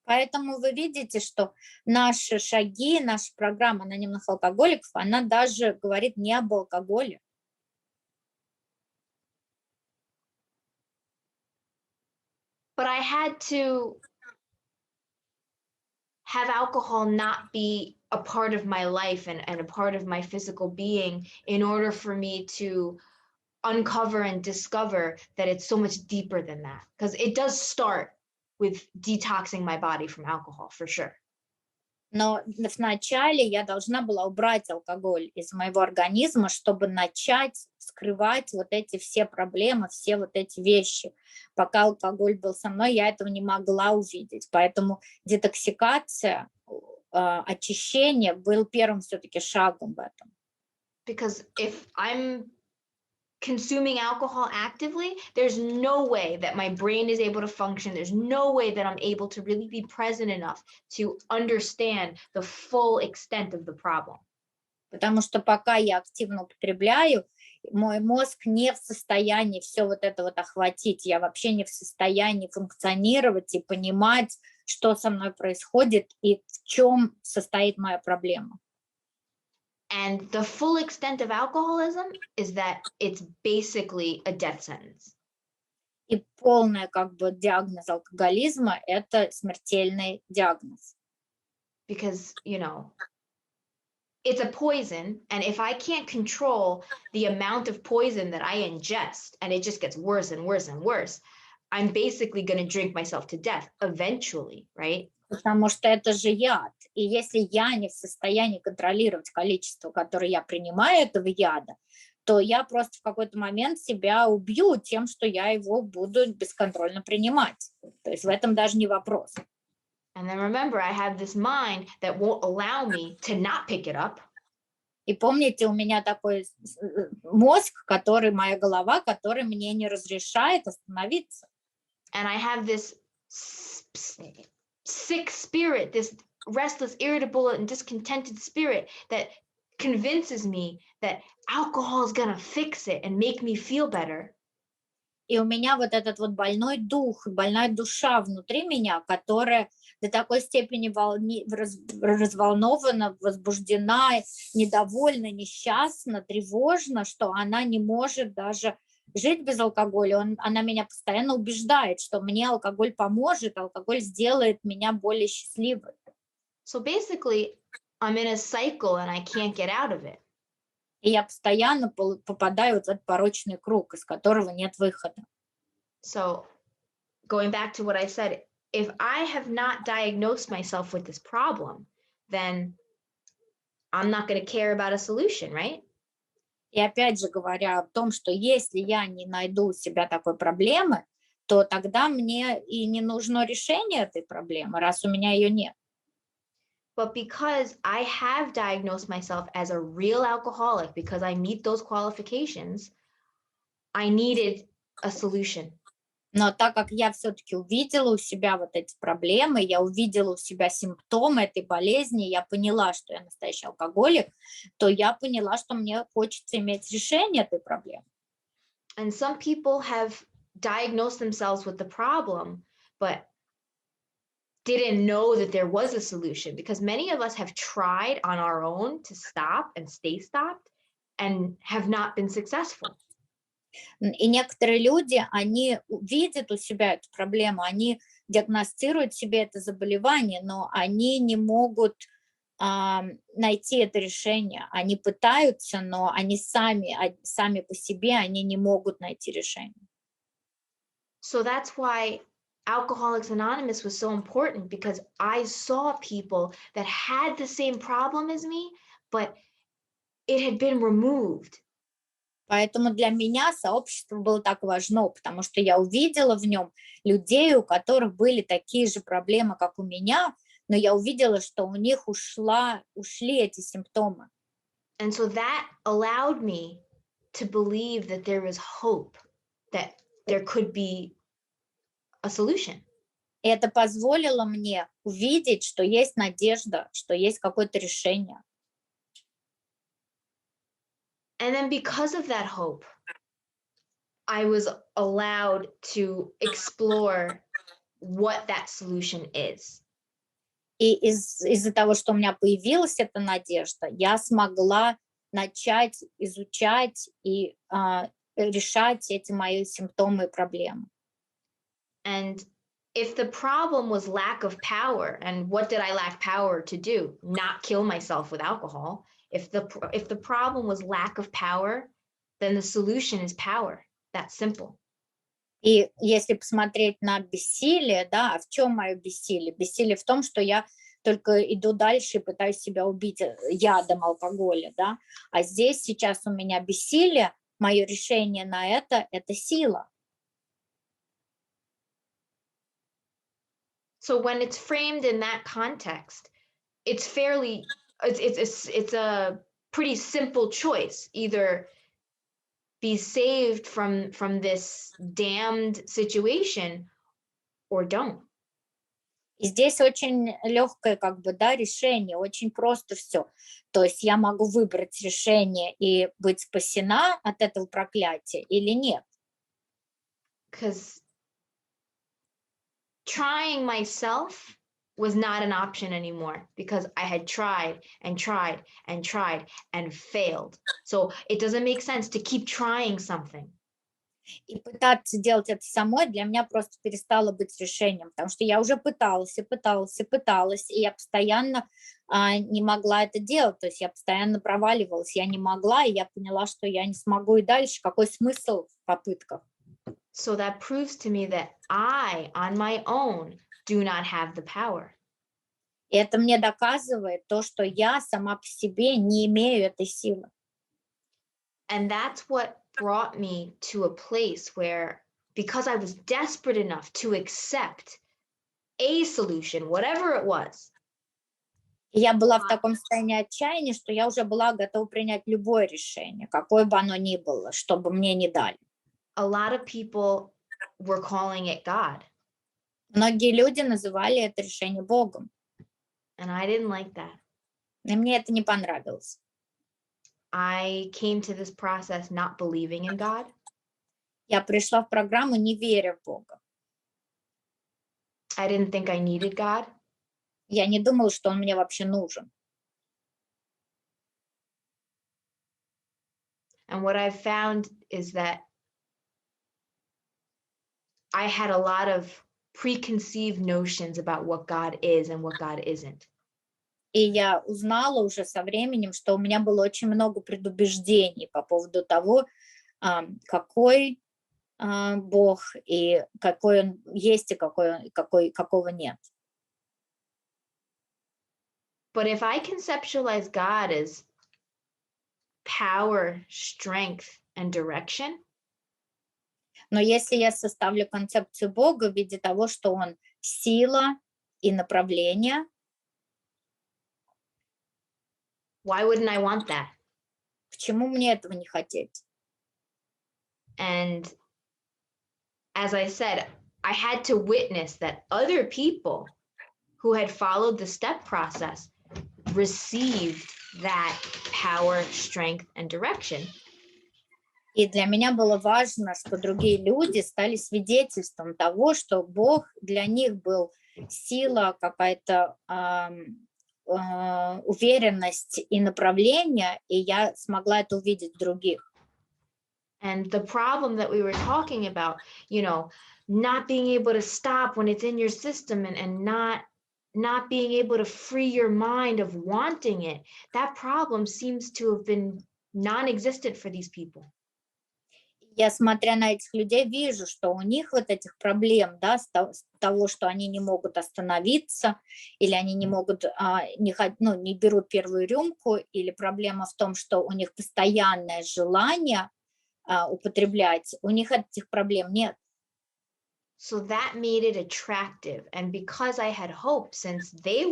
Поэтому вы видите, что наши шаги, наша программа анонимных алкоголиков, она даже говорит не об алкоголе. But I had to have alcohol not be a part of my life and a part of my physical being in order for me to uncover and discover that it's so much deeper than that. Because it does start with detoxing my body from alcohol, for sure. Но вначале я должна была убрать алкоголь из моего организма, чтобы начать скрывать вот эти все проблемы, все вот эти вещи. Пока алкоголь был со мной, я этого не могла увидеть. Поэтому детоксикация, очищение был первым все-таки шагом в этом. Because if I'm consuming alcohol actively, there's no way that my brain is able to function. There's no way that I'm able to really be present enough to understand the full extent of the problem. Потому что пока я активно употребляю, мой мозг не в состоянии все вот это вот охватить. Я вообще не в состоянии функционировать и понимать, что со мной происходит и в чем состоит моя проблема. And the full extent of alcoholism is that it's basically a death sentence. И полный как бы диагноз алкоголизма – это смертельный диагноз. Because, you know, it's a poison, and if I can't control the amount of poison that I ingest, and it just gets worse and worse and worse, I'm basically going to drink myself to death eventually, right? Потому что это же яд. И если я не в состоянии контролировать количество, которое я принимаю этого яда, то я просто в какой-то момент себя убью тем, что я его буду бесконтрольно принимать. То есть в этом даже не вопрос. And then remember, I have this mind that won't allow me to not pick it up. И помните, у меня такой мозг, который, моя голова, который мне не разрешает остановиться. And I have this sick spirit, this restless, irritable, and discontented spirit that convinces me that alcohol is gonna fix it and make me feel better. И у меня вот этот вот больной дух, больная душа внутри меня, которая до такой степени разволнована, возбуждена, недовольна, несчастна, тревожна, что она не может даже жить без алкоголя. Она меня постоянно убеждает, что мне алкоголь поможет, алкоголь сделает меня более счастливой. So basically, I'm in a cycle and I can't get out of it. И я постоянно попадаю в этот порочный круг, из которого нет выхода. So going back to what I said, if I have not diagnosed myself with this problem, then I'm not going to care about a solution, right? И опять же говоря о том, что если я не найду у себя такой проблемы, то тогда мне и не нужно решение этой проблемы, раз у меня ее нет. But because I have diagnosed myself as a real alcoholic, because I meet those qualifications, I needed a solution. Но так как я все-таки увидела у себя вот эти проблемы, я увидела у себя симптомы этой болезни, я поняла, что я настоящий алкоголик, то я поняла, что мне хочется иметь решение этой проблемы. And some people have diagnosed themselves with the problem, but didn't know that there was a solution, because many of us have tried on our own to stop and stay stopped and have not been successful. И некоторые люди, они видят у себя эту проблему, они диагностируют себе это заболевание, но они не могут найти это решение. Они пытаются, но они сами по себе, они не могут найти решение. So that's why Alcoholics Anonymous was so important, because I saw people that had the same problem as me, but it had been removed. Поэтому для меня сообщество было так важно, потому что я увидела в нем людей, у которых были такие же проблемы, как у меня, но я увидела, что у них ушли эти симптомы. And so that allowed me to believe that there was hope, that there could be a solution. И это позволило мне увидеть, что есть надежда, что есть какое-то решение. And then because of that hope, I was allowed to explore what that solution is. И из-за того, что у меня появилась эта надежда, я смогла начать изучать и решать эти мои симптомы и проблемы. And if the problem was lack of power, and what did I lack power to do? Not kill myself with alcohol. If the problem was lack of power, then the solution is power. That's simple. И если посмотреть на бессилие, да, а в чем мое бессилие? Бессилие в том, что я только иду дальше и пытаюсь себя убить ядом алкоголя, да. А здесь сейчас у меня бессилие, мое решение на это сила. So when it's framed in that context, it's a pretty simple choice. Either be saved from this damned situation or don't. И здесь очень легкое, как бы, да, решение, очень просто все. То есть я могу выбрать решение и быть спасена от этого проклятия или нет. Because trying myself was not an option anymore, because I had tried and tried and tried and failed. So it doesn't make sense to keep trying something. И пытаться делать это самой для меня просто перестало быть решением, потому что я уже пыталась, и я постоянно не могла это делать, то есть я постоянно проваливалась, я не могла, и я поняла, что я не смогу и дальше, какой смысл в попытках. So that proves to me that I, on my own, do not have the power. И это мне доказывает то, что я сама по себе не имею этой силы. And that's what brought me to a place where, because I was desperate enough to accept a solution, whatever it was. И я была в таком состоянии отчаяния, что я уже была готова принять любое решение, какое бы оно ни было, чтобы мне не дали. A lot of people were calling it God. Многие люди называли это решение Богом. And I didn't like that. И мне это не понравилось. I came to this process not believing in God. Я пришла в программу, не веря в Бога. I didn't think I needed God. Я не думала, что он мне вообще нужен. And what I found is that I had a lot of preconceived notions about what God is and what God isn't. И я узнала уже со временем, что у меня было очень много предубеждений по поводу того, какой Бог и какой он есть и какого нет. But if I conceptualize God as power, strength, and direction, но если я составлю концепцию Бога в виде того, что он сила и направление, why wouldn't I want that? почему мне этого не хотеть? And as I said, I had to witness that other people who had followed the step process received that power, strength, and direction. И для меня было важно, что другие люди стали свидетельством того, что Бог для них был сила, какая-то уверенность и направление, и я смогла это увидеть в других. And the problem that we were talking about, you know, not being able to stop when it's in your system and not being able to free your mind of wanting it, that problem seems to have been non-existent for these people. Я, смотря на этих людей, вижу, что у них вот этих проблем, да, с того, что они не могут остановиться, или они не могут, не берут первую рюмку, или проблема в том, что у них постоянное желание употреблять, у них этих проблем нет. So that made it attractive. And because I had hope, since they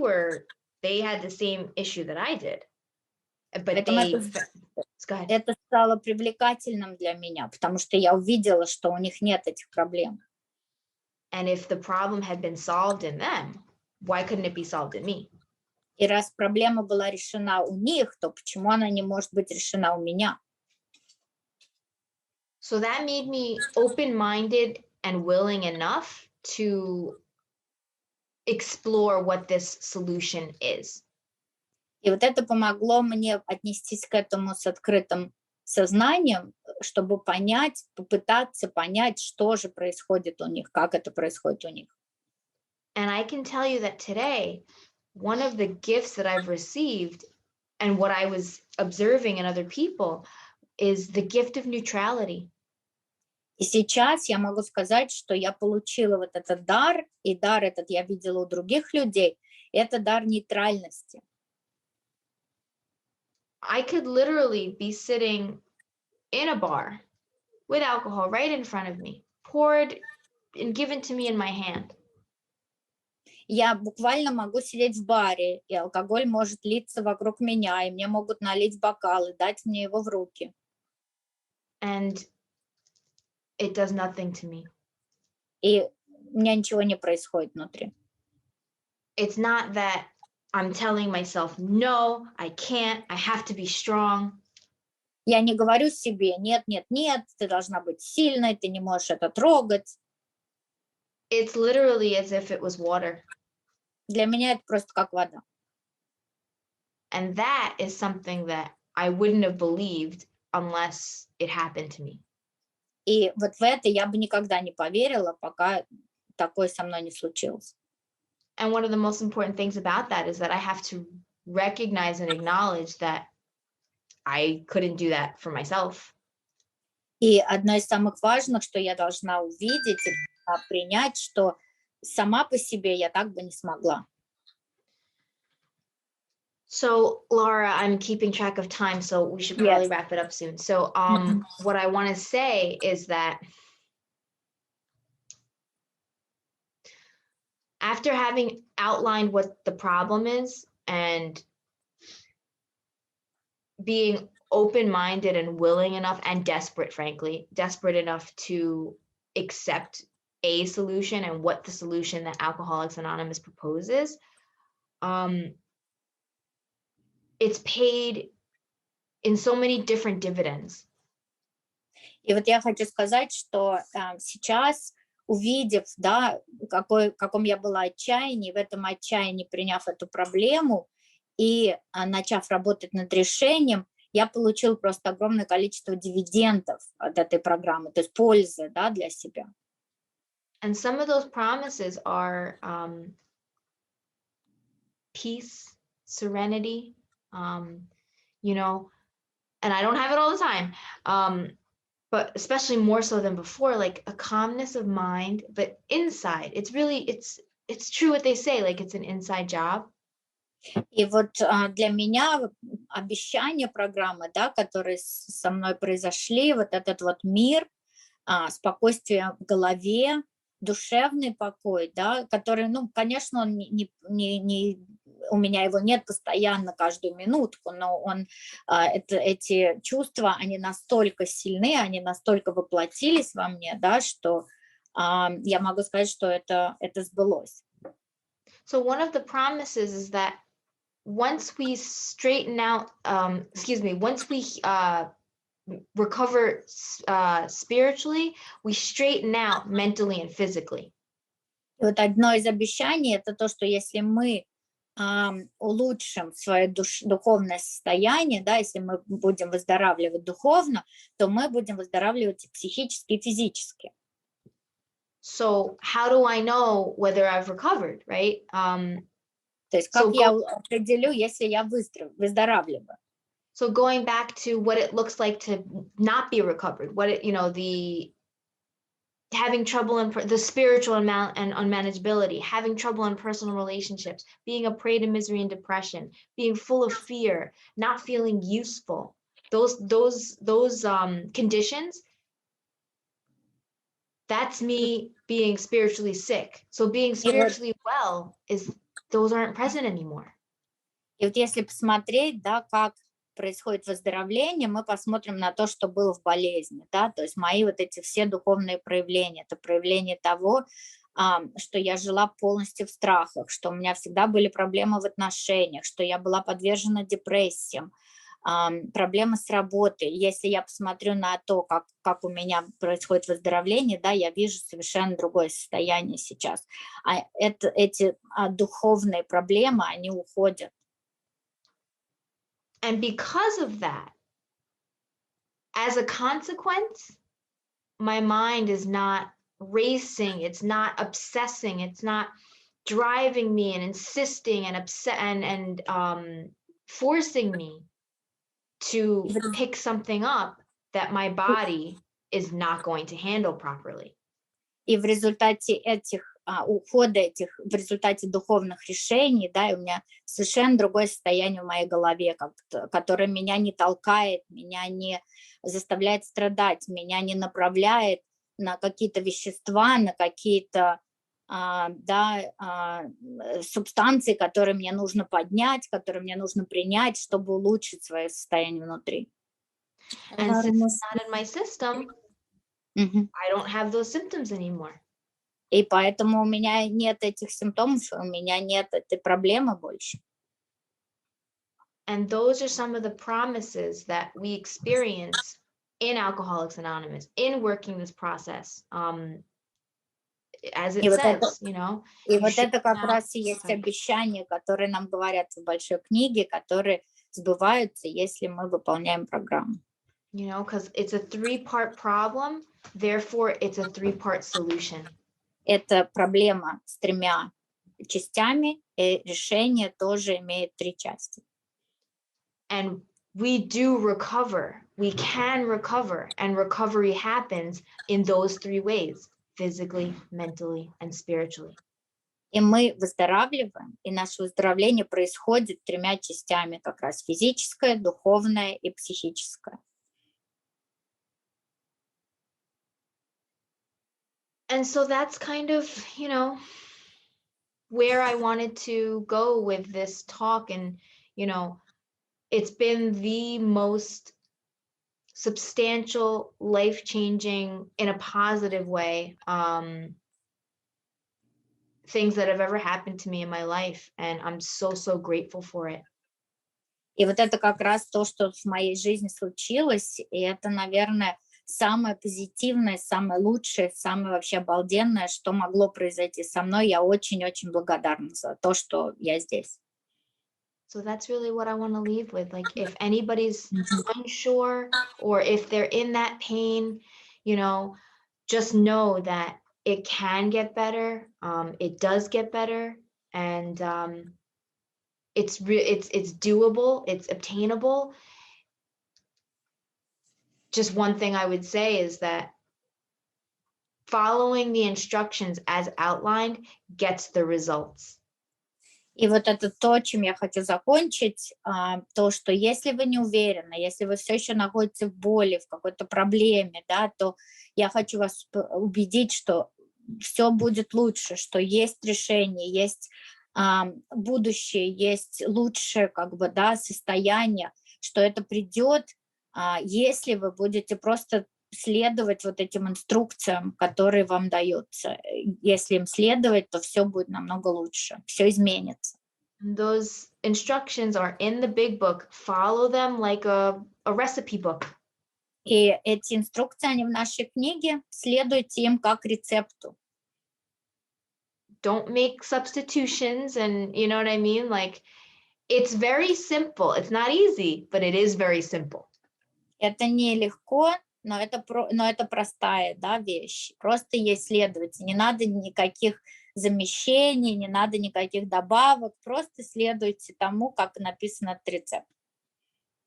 had the same issue that I did, but это стало привлекательным для меня, потому что я увидела, что у них нет этих проблем. And if the problem had been solved in them, why couldn't it be solved in me? И раз проблема была решена у них, то почему она не может быть решена у меня? So that made me open-minded and willing enough to explore what this solution is. И вот это помогло мне отнестись к этому с открытым сознанием, чтобы попытаться понять, что же происходит у них, как это происходит у них. And I can tell you that today, one of the gifts that I've received and what I was observing in other people is the gift of neutrality. И сейчас я могу сказать, что я получила вот этот дар, и дар этот я видела у других людей, это дар нейтральности. I could literally be sitting in a bar with alcohol right in front of me, poured and given to me in my hand. Я буквально могу сидеть в баре, и алкоголь может литься вокруг меня, и мне могут налить бокал и дать мне его в руки. And it does nothing to me. И у меня ничего не происходит внутри. It's not that I'm telling myself, no, I can't, I have to be strong. Я не говорю себе, нет, нет, нет, ты должна быть сильной, ты не можешь это трогать. It's literally as if it was water. Для меня это просто как вода. And that is something that I wouldn't have believed unless it happened to me. И вот в это я бы никогда не поверила, пока такое со мной не случилось. And one of the most important things about that is that I have to recognize and acknowledge that I couldn't do that for myself. И одно из самых важных, что я должна увидеть и принять, что сама по себе я так бы не смогла. So, Laura, I'm keeping track of time, so we should probably wrap it up soon. So, what I want to say is that after having outlined what the problem is and being open-minded and willing enough and desperate, frankly, desperate enough to accept a solution and what the solution that Alcoholics Anonymous proposes, it's paid in so many different dividends. И вот я хочу сказать, что сейчас, увидев, да, в каком я была отчаянии, в этом отчаянии приняв эту проблему и начав работать над решением, я получила просто огромное количество дивидендов от этой программы, то есть пользы, да, для себя. And some of those promises are peace, serenity, you know, and I don't have it all the time, but especially more so than before, like a calmness of mind, but inside, it's really, it's true what they say, like it's an inside job. И вот для меня обещания программы, да, которые со мной произошли, вот этот вот мир, спокойствие в голове, душевный покой, да, который, ну, конечно, он у меня его нет постоянно каждую минутку, но эти чувства, они настолько сильны, они настолько воплотились во мне, да, что я могу сказать, что это сбылось. So one of the promises is that once we straighten out, once we recover spiritually, we straighten out mentally and physically. И вот одно из обещаний это то, что если мы улучшим свое духовное состояние, да, если мы будем выздоравливать духовно, то мы будем выздоравливать и психически, и физически. So how do I know whether I've recovered, right? То есть как я определю, если я выздоравливаю? So going back to what it looks like to not be recovered, what it, you know, the having trouble in the spiritual and unmanageability, having trouble in personal relationships, being a prey to misery and depression, being full of fear, not feeling useful. Those conditions, that's me being spiritually sick. So being spiritually well those aren't present anymore. И вот если посмотреть, да, как происходит выздоровление, мы посмотрим на то, что было в болезни, да, то есть мои вот эти все духовные проявления, это проявление того, что я жила полностью в страхах, что у меня всегда были проблемы в отношениях, что я была подвержена депрессиям, проблемы с работой. Если я посмотрю на то, как у меня происходит выздоровление, да, я вижу совершенно другое состояние сейчас. Эти духовные проблемы, они уходят. And because of that, as a consequence, my mind is not racing, it's not obsessing, it's not driving me and insisting and upset and forcing me to pick something up that my body is not going to handle properly. И в результате этих ухода этих, в результате духовных решений, да, и у меня совершенно другое состояние в моей голове, которое меня не толкает, меня не заставляет страдать, меня не направляет на какие-то вещества, на какие-то субстанции, которые мне нужно поднять, которые мне нужно принять, чтобы улучшить свое состояние внутри. And since it's not in my system, I don't have those symptoms anymore. И поэтому у меня нет этих симптомов, у меня нет этой проблемы больше. And those are some of the promises that we experience in Alcoholics Anonymous, in working this process. As it says, you know. И вот это как раз и есть обещания, которые нам говорят в большой книге, которые сбываются, если мы выполняем программу. You know, because it's a 3-part problem, therefore it's a 3-part solution. Это проблема с 3 частями, и решение тоже имеет 3 части. And we do recover, we can recover, and recovery happens in those 3 ways: physically, mentally, and spiritually. И мы выздоравливаем, и наше выздоровление происходит 3 частями, как раз физическое, духовное и психическое. And so that's kind of, you know, where I wanted to go with this talk. And, you know, it's been the most substantial, life-changing, in a positive way, things that have ever happened to me in my life. And I'm so, so grateful for it. И вот это как раз то, что в моей жизни случилось, и это, наверное, самое позитивное, самое лучшее, самое вообще обалденное, что могло произойти со мной. Я очень-очень благодарна за то, что я здесь. So that's really what I want to leave with. Like, if anybody's unsure, or if they're in that pain, you know, just know that it can get better. It does get better, and it's doable. It's obtainable. Just one thing I would say is that following the instructions as outlined gets the results. И вот это то, чем я хочу закончить, то, что если вы не уверены, если вы все еще находитесь в боли, в какой-то проблеме, да, то я хочу вас убедить, что все будет лучше, что есть решение, есть будущее, есть лучшее, как бы, да, состояние, что это придет, если вы будете просто следовать вот этим инструкциям, которые вам даются. Если им следовать, то все будет намного лучше, все изменится. Those instructions are in the big book. Follow them like a recipe book. И эти инструкции, они в нашей книге, следуйте им как рецепту. Don't make substitutions, and you know what I mean? Like, it's very simple. It's not easy, but it is very simple. Это нелегко, но это простая, да, вещь. Просто ей следуйте. Не надо никаких замещений, не надо никаких добавок. Просто следуйте тому, как написано этот рецепт.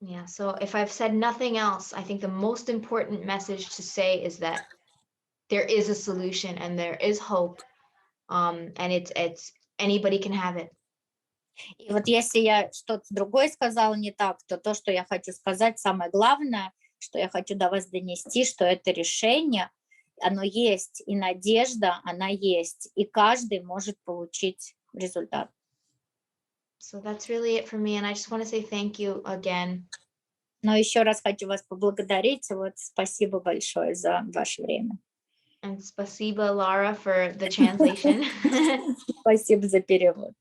Yeah, so if I've said nothing else, I think the most important message to say is that there is a solution and there is hope, and it's anybody can have it. И вот если я что-то другое сказала не так, то то, что я хочу сказать, самое главное, что я хочу до вас донести, что это решение, оно есть, и надежда, она есть, и каждый может получить результат. So that's really it for me, and I just want to say thank you again. Но еще раз хочу вас поблагодарить, вот спасибо большое за ваше время. And спасибо, Lara, for the translation. Спасибо за перевод.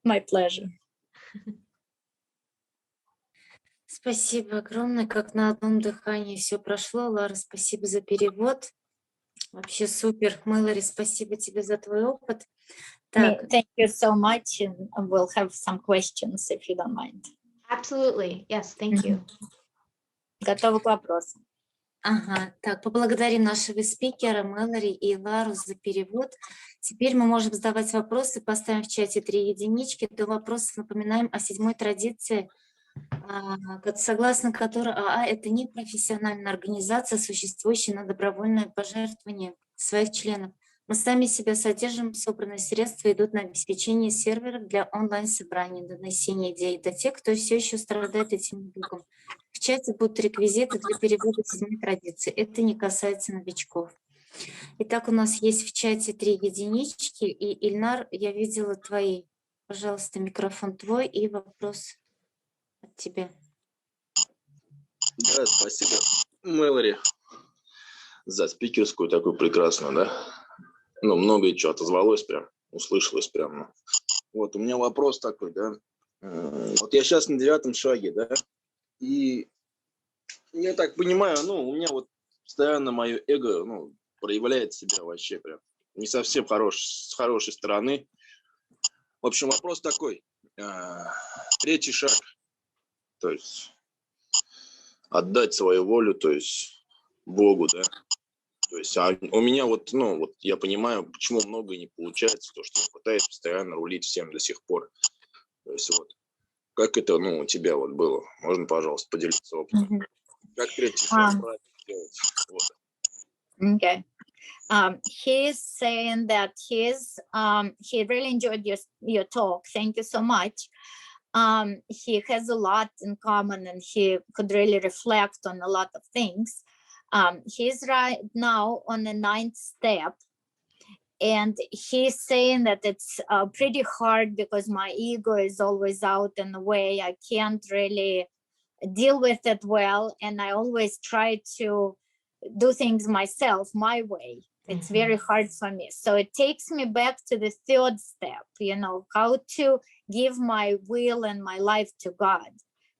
My pleasure. Спасибо огромное, как на одном дыхании все прошло. Лара, спасибо за перевод. Вообще супер. Мэллори, спасибо тебе за твой опыт. Так. Thank you so much, and we'll have some questions, if you don't mind. Absolutely. Yes, thank you. Готовы к вопросам. Ага, так, поблагодарим нашего спикера Мэллори и Лару за перевод. Теперь мы можем задавать вопросы, поставим в чате 3 единички. До вопросов напоминаем о 7-й традиции, согласно которой АА – это не профессиональная организация, существующая на добровольное пожертвование своих членов. Мы сами себя содержим, собранные средства идут на обеспечение серверов для онлайн-собраний, донесения идей до тех, кто все еще страдает этим недугом. В чате будут реквизиты для перевода 7-й традиции. Это не касается новичков. Итак, у нас есть в чате 3 единички. И, Ильнар, я видела твои. Пожалуйста, микрофон твой и вопрос от тебя. Да, спасибо, Мэллори, за спикерскую такую прекрасную, да. Ну, многое что отозвалось прям, услышалось прям. Вот, у меня вопрос такой, да. Вот я сейчас на 9-м шаге, да, и я так понимаю, ну, у меня вот постоянно мое эго, ну, проявляет себя вообще прям не совсем с хорошей стороны. В общем, вопрос такой. 3-й шаг, то есть отдать свою волю, то есть Богу, да. То есть у меня вот, ну, вот я понимаю, почему многое не получается, то, что я пытаюсь постоянно рулить всем до сих пор. То есть вот, как это, ну, у тебя вот было? Можно, пожалуйста, поделиться опытом? Как 3-й шаг правильно делать? Вот. Okay. He's saying that he really enjoyed your talk. Thank you so much. He has a lot in common and he could really reflect on a lot of things. He's right now on the 9th step, and he's saying that it's pretty hard because my ego is always out in the way. I can't really deal with it well, and I always try to do things myself, my way. It's very hard for me. So it takes me back to the 3rd step, you know, how to give my will and my life to God.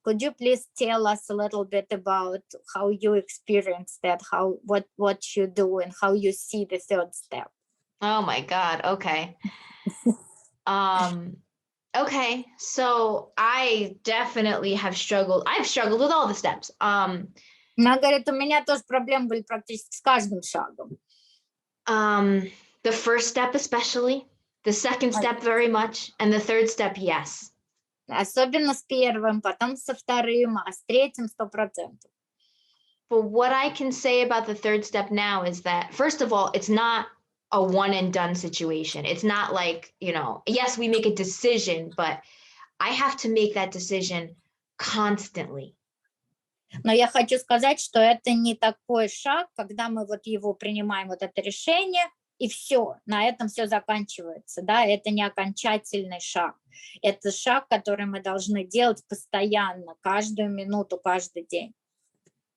Could you please tell us a little bit about how you experience that, what you do and how you see the 3rd step? Oh my God. Okay. Okay. So I definitely have struggled. I've struggled with all the steps. Она говорит, у меня тоже проблемы были практически с каждым шагом. The 1st step especially, the 2nd step very much, and the 3rd step, yes. Особенно с 1-м, потом со 2-м, а с 3-м 100%. But what I can say about the 3rd step now is that, first of all, it's not a one and done situation. It's not like, you know, yes, we make a decision, but I have to make that decision constantly. Но я хочу сказать, что это не такой шаг, когда мы вот его принимаем, вот это решение, и все, на этом все заканчивается, да, это не окончательный шаг. Это шаг, который мы должны делать постоянно, каждую минуту, каждый день.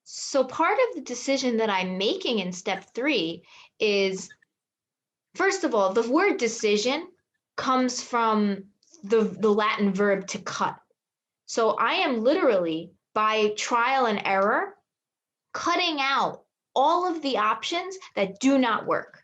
So part of the decision that I'm making in step 3 is, first of all, the word decision comes from the Latin verb to cut. So I am literally, by trial and error, cutting out all of the options that do not work.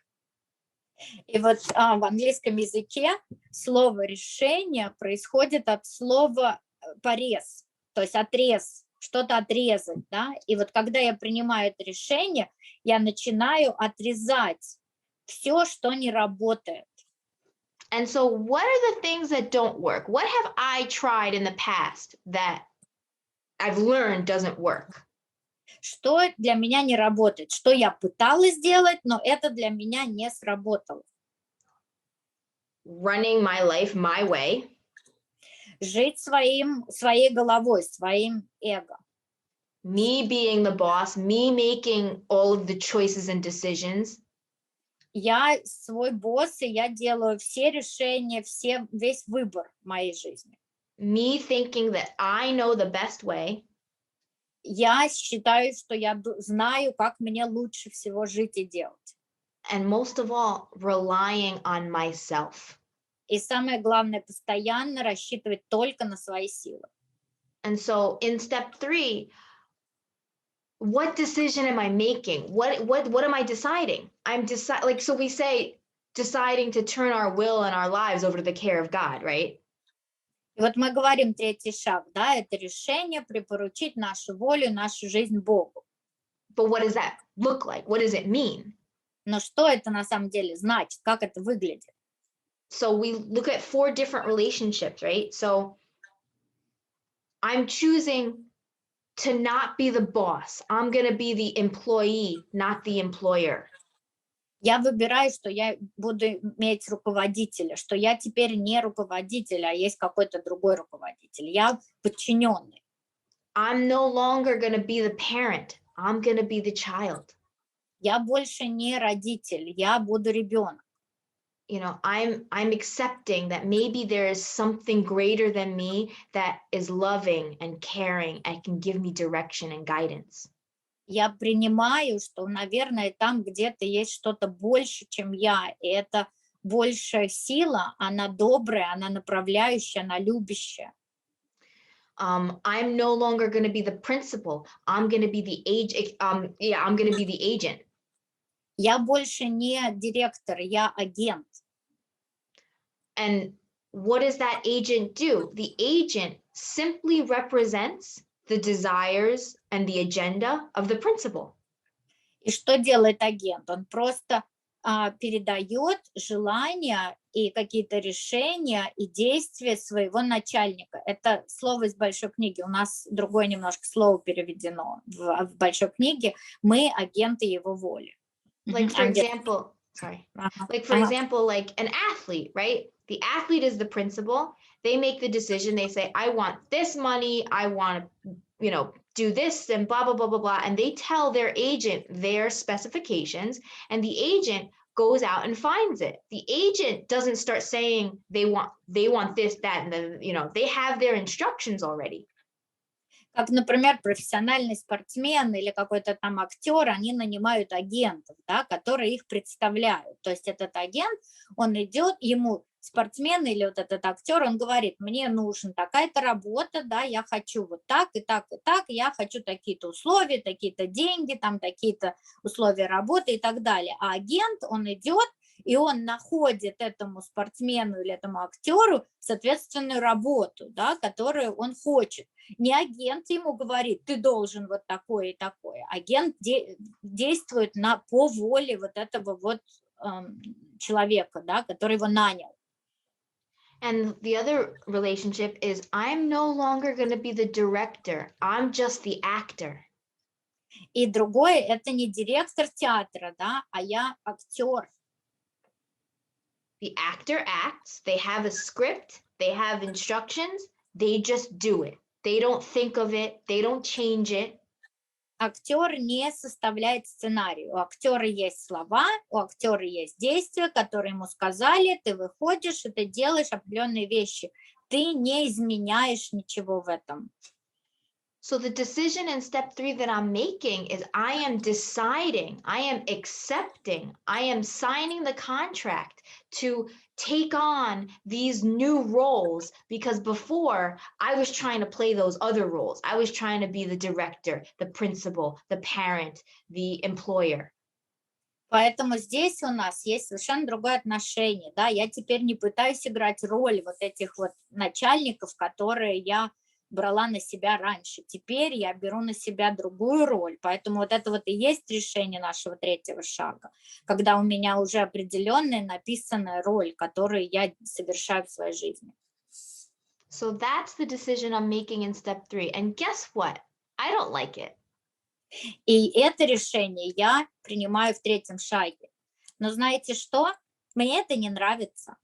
И вот в английском языке слово решение происходит от слова порез, то есть отрез, что-то отрезать, да, и вот когда я принимаю это решение, я начинаю отрезать все, что не работает. And so what are the things that don't work? What have I tried in the past that I've learned doesn't work? Что для меня не работает, что я пыталась сделать, но это для меня не сработало. Running my life my way. Жить своей головой, своим эго. Me being the boss, me making all of the choices and decisions. Я свой босс, и я делаю все решения, весь выбор в моей жизни. Me thinking that I know the best way. Я считаю, что я знаю, как мне лучше всего жить и делать. And most of all, relying on myself. И самое главное, постоянно рассчитывать только на свои силы. And so in step 3, what decision am I making? What am I deciding? So we say deciding to turn our will and our lives over to the care of God, right? И вот мы говорим 3-й шаг, да, это решение припоручить нашу волю, нашу жизнь Богу. But what does that look like? What does it mean? Но что это на самом деле значит? Как это выглядит? So we look at 4 different relationships, right? So I'm choosing to not be the boss. I'm going to be the employee, not the employer. Я выбираю, что я буду иметь руководителя, что я теперь не руководитель, а есть какой-то другой руководитель. Я подчиненный. I'm no longer going to be the parent. I'm going to be the child. Я больше не родитель, я буду ребенок. You know, I'm accepting that maybe there is something greater than me that is loving and caring and can give me direction and guidance. Я принимаю, что, наверное, там где-то есть что-то больше, чем я, и это большая сила, она добрая, она направляющая, она любящая. I'm no longer going to be the principal. I'm going to be the I'm going to be the agent. Я больше не директор, я агент. And what does that agent do? The agent simply represents the desires and the agenda of the principal. И что делает агент? Он просто передает желания и какие-то решения и действия своего начальника. Это слово из большой книги. У нас другое немножко слово переведено в большой книге. Мы агенты его воли. Like for example, like an athlete, right? The athlete is the principal. They make the decision. They say, I want this money. I want to, do this and blah, blah, blah, blah, blah. And they tell their agent their specifications, and the agent goes out and finds it. The agent doesn't start saying they want this, that, and then, they have their instructions already. Как, например, профессиональный спортсмен или какой-то там актер, они нанимают агентов, да, которые их представляют. То есть этот агент, он идет, ему спортсмен или вот этот актер, он говорит, мне нужна такая-то работа, да, я хочу вот так и так и так, я хочу такие-то условия, такие-то деньги, там такие-то условия работы и так далее. А агент, он идет, и он находит этому спортсмену или этому актеру соответственную работу, да, которую он хочет. Не агент ему говорит, ты должен вот такое и такое. Агент действует по воле вот этого вот человека, да, который его нанял. And the other relationship is I'm no longer going to be the director. I'm just the actor. И другое, это не директор театра, да, а я актер. The actor acts, they have a script, they have instructions, they just do it. They don't think of it, they don't change it. Актер не составляет сценарий. У актера есть слова, у актера есть действия, которые ему сказали, ты выходишь, и ты делаешь определенные вещи. Ты не изменяешь ничего в этом. So the decision in step 3 that I'm making is I am deciding, I am accepting, I am signing the contract to take on these new roles, because before I was trying to play those other roles. I was trying to be the director, the principal, the parent, the employer. Поэтому здесь у нас есть совершенно другое отношение. Да? Я теперь не пытаюсь играть роль вот этих вот начальников, которые я брала на себя раньше. Теперь я беру на себя другую роль. Поэтому вот это вот и есть решение нашего 3-го шага, когда у меня уже определенная написанная роль, которую я совершаю в своей жизни. So that's the decision I'm making in step 3. And guess what? I don't like it. И это решение я принимаю в 3-м шаге. Но знаете что? Мне это не нравится.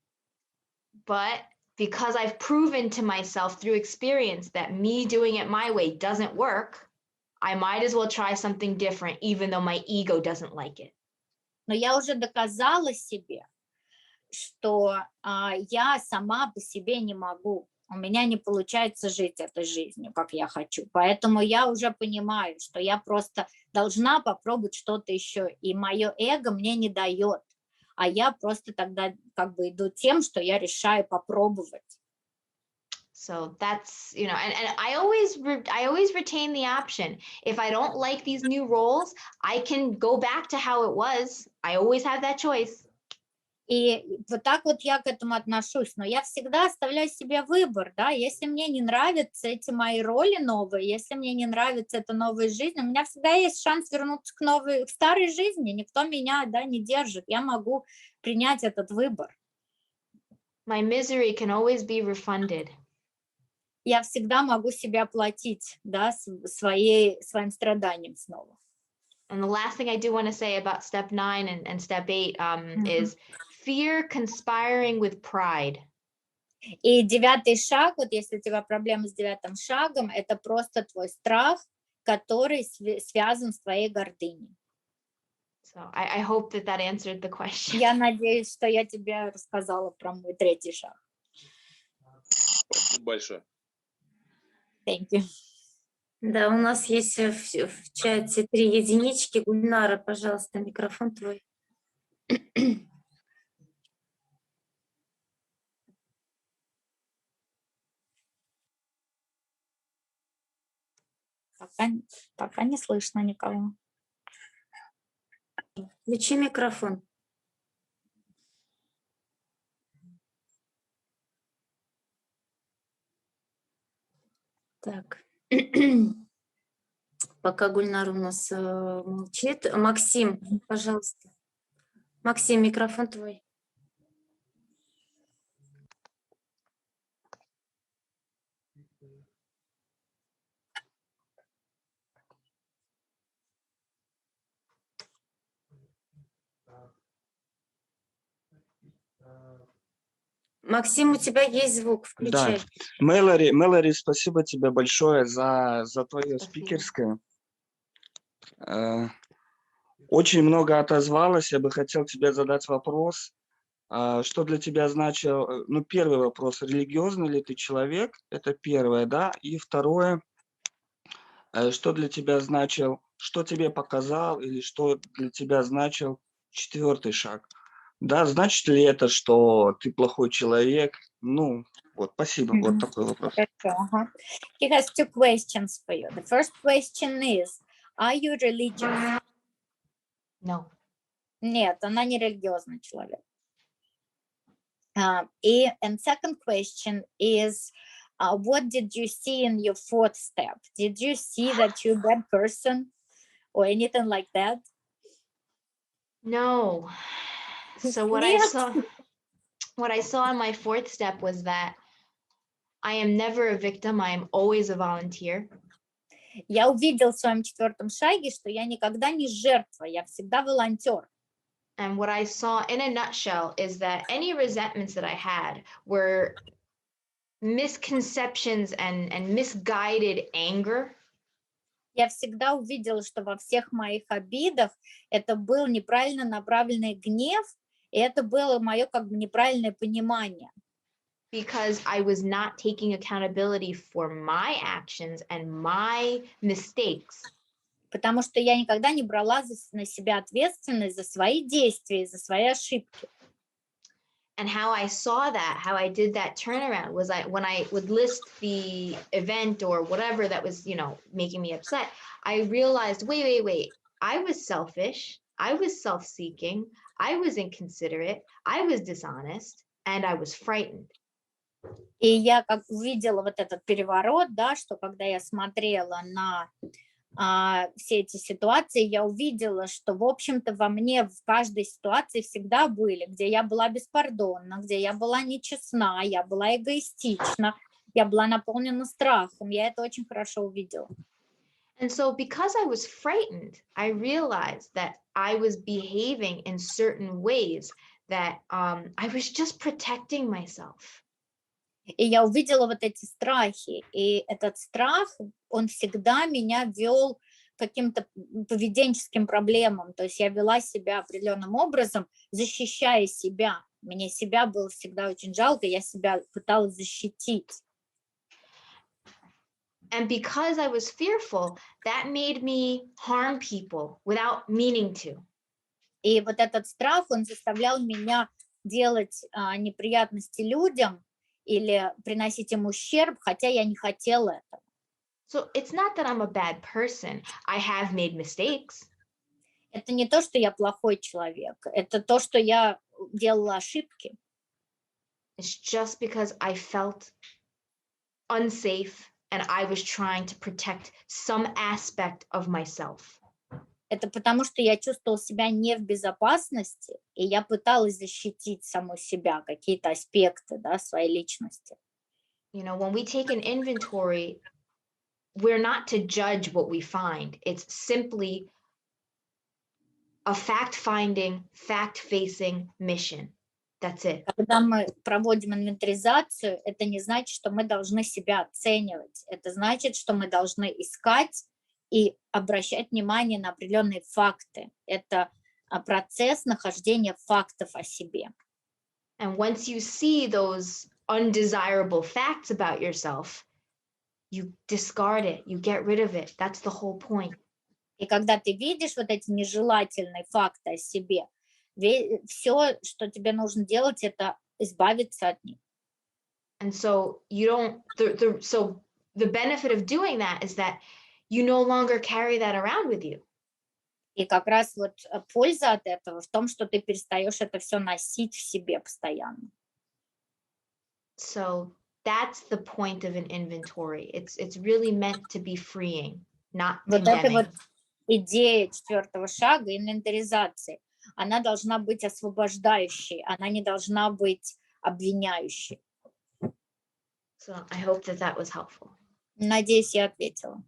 But because I've proven to myself through experience that me doing it my way doesn't work, I might as well try something different, even though my ego doesn't like it. Но я уже доказала себе, что я сама по себе не могу. У меня не получается жить этой жизнью, как я хочу. Поэтому я уже понимаю, что я просто должна попробовать что-то еще. И мое эго мне не дает. А я просто тогда как бы иду тем, что я решаю попробовать. So that's, and I always retain the option. If I don't like these new roles, I can go back to how it was. I always have that choice. И вот так вот я к этому отношусь, но я всегда оставляю себе выбор, да, если мне не нравятся эти мои роли новые, если мне не нравится эта новая жизнь, у меня всегда есть шанс вернуться к старой жизни, никто меня, да, не держит, я могу принять этот выбор. My misery can always be refunded. Я всегда могу себе оплатить, да, своим страданием снова. And the last thing I do want to say about step 9 and step 8 is fear conspiring with pride. И 9-й шаг, вот если у тебя проблемы с 9-м шагом, это просто твой страх, который связан с твоей гордыней. So I hope that answered the question. Я надеюсь, что я тебе рассказала про мой 3-й шаг. Спасибо большое. Thank you. Да, у нас есть в чате 3 единички. Гульнара, пожалуйста, микрофон твой. Пока не слышно никого. Включи микрофон. Так. Пока Гульнар у нас молчит. Максим, пожалуйста. Максим, микрофон твой. Максим, у тебя есть звук, включай. Да, Мэллори, спасибо тебе большое за твое спикерское. Очень много отозвалось, я бы хотел тебе задать вопрос. Что для тебя значил, ну, первый вопрос, религиозный ли ты человек, это первое, да, и второе, что для тебя значил, что тебе показал или что для тебя значил 4-й шаг. Да, значит ли это, что ты плохой человек? Ну, вот, спасибо. Вот такой вопрос. He has 2 questions for you. The first question is, are you religious? No. Нет, она не религиозный человек. And second question is, what did you see in your 4th step? Did you see that you're a bad person or anything like that? No. So what I saw in my 4th step was that I am never a victim, I am always a volunteer. Я увидел в своем 4-м шаге, что я никогда не жертва, я всегда волонтер. And what I saw in a nutshell is that any resentments that I had were misconceptions and misguided anger. Я всегда увидела, что во всех моих обидах это был неправильно направленный гнев, и это было мое как бы неправильное понимание. Because I was not taking accountability for my actions and my mistakes. Потому что я никогда не брала на себя ответственность за свои действия, за свои ошибки. And how I saw that, how I did that turnaround was when I would list the event or whatever that was, you know, making me upset, I realized, wait, I was selfish, I was self-seeking, I was inconsiderate, I was dishonest, and I was frightened. И я как увидела вот этот переворот, да, что когда я смотрела на все эти ситуации, я увидела, что, в общем-то, во мне в каждой ситуации всегда были, где я была беспардонна, где я была нечестна, я была эгоистична, я была наполнена страхом. Я это очень хорошо увидела. And so because I was frightened, I realized that I was behaving in certain ways that I was just protecting myself. И я увидела вот эти страхи, и этот страх, он всегда меня вел к каким-то поведенческим проблемам, то есть я вела себя определенным образом, защищая себя. Мне себя было всегда очень жалко, я себя пыталась защитить. And because I was fearful, that made me harm people without meaning to. И вот этот страх, он заставлял меня делать неприятности людям, или приносить им ущерб, хотя я не хотела этого. So it's not that I'm a bad person. I have made mistakes. Это не то, что я плохой человек, это то, что я делала ошибки. It's just because I felt unsafe and I was trying to protect some aspect of myself. Это потому, что я чувствовала себя не в безопасности, и я пыталась защитить саму себя, какие-то аспекты, да, своей личности. You know, when we take an inventory, we're not to judge what we find. It's simply a fact-finding, fact-facing mission. That's it. Когда мы проводим инвентаризацию, это не значит, что мы должны себя оценивать. Это значит, что мы должны искать и обращать внимание на определенные факты. Это процесс нахождения фактов о себе. And once you see those undesirable facts about yourself, you discard it, you get rid of it. That's the whole point. И когда ты видишь вот эти нежелательные факты о себе, все, что тебе нужно делать, это избавиться от них. And so you don't, so the benefit of doing that is that you no longer carry that around with you. И как раз вот польза от этого в том, что ты перестаешь это все носить в себе постоянно. So that's the point of an inventory. It's really meant to be freeing, not Вот это вот condemning. идея 4-го шага, инвентаризации. Она должна быть освобождающей, она не должна быть обвиняющей. So I hope that that was helpful. Надеюсь, я ответила.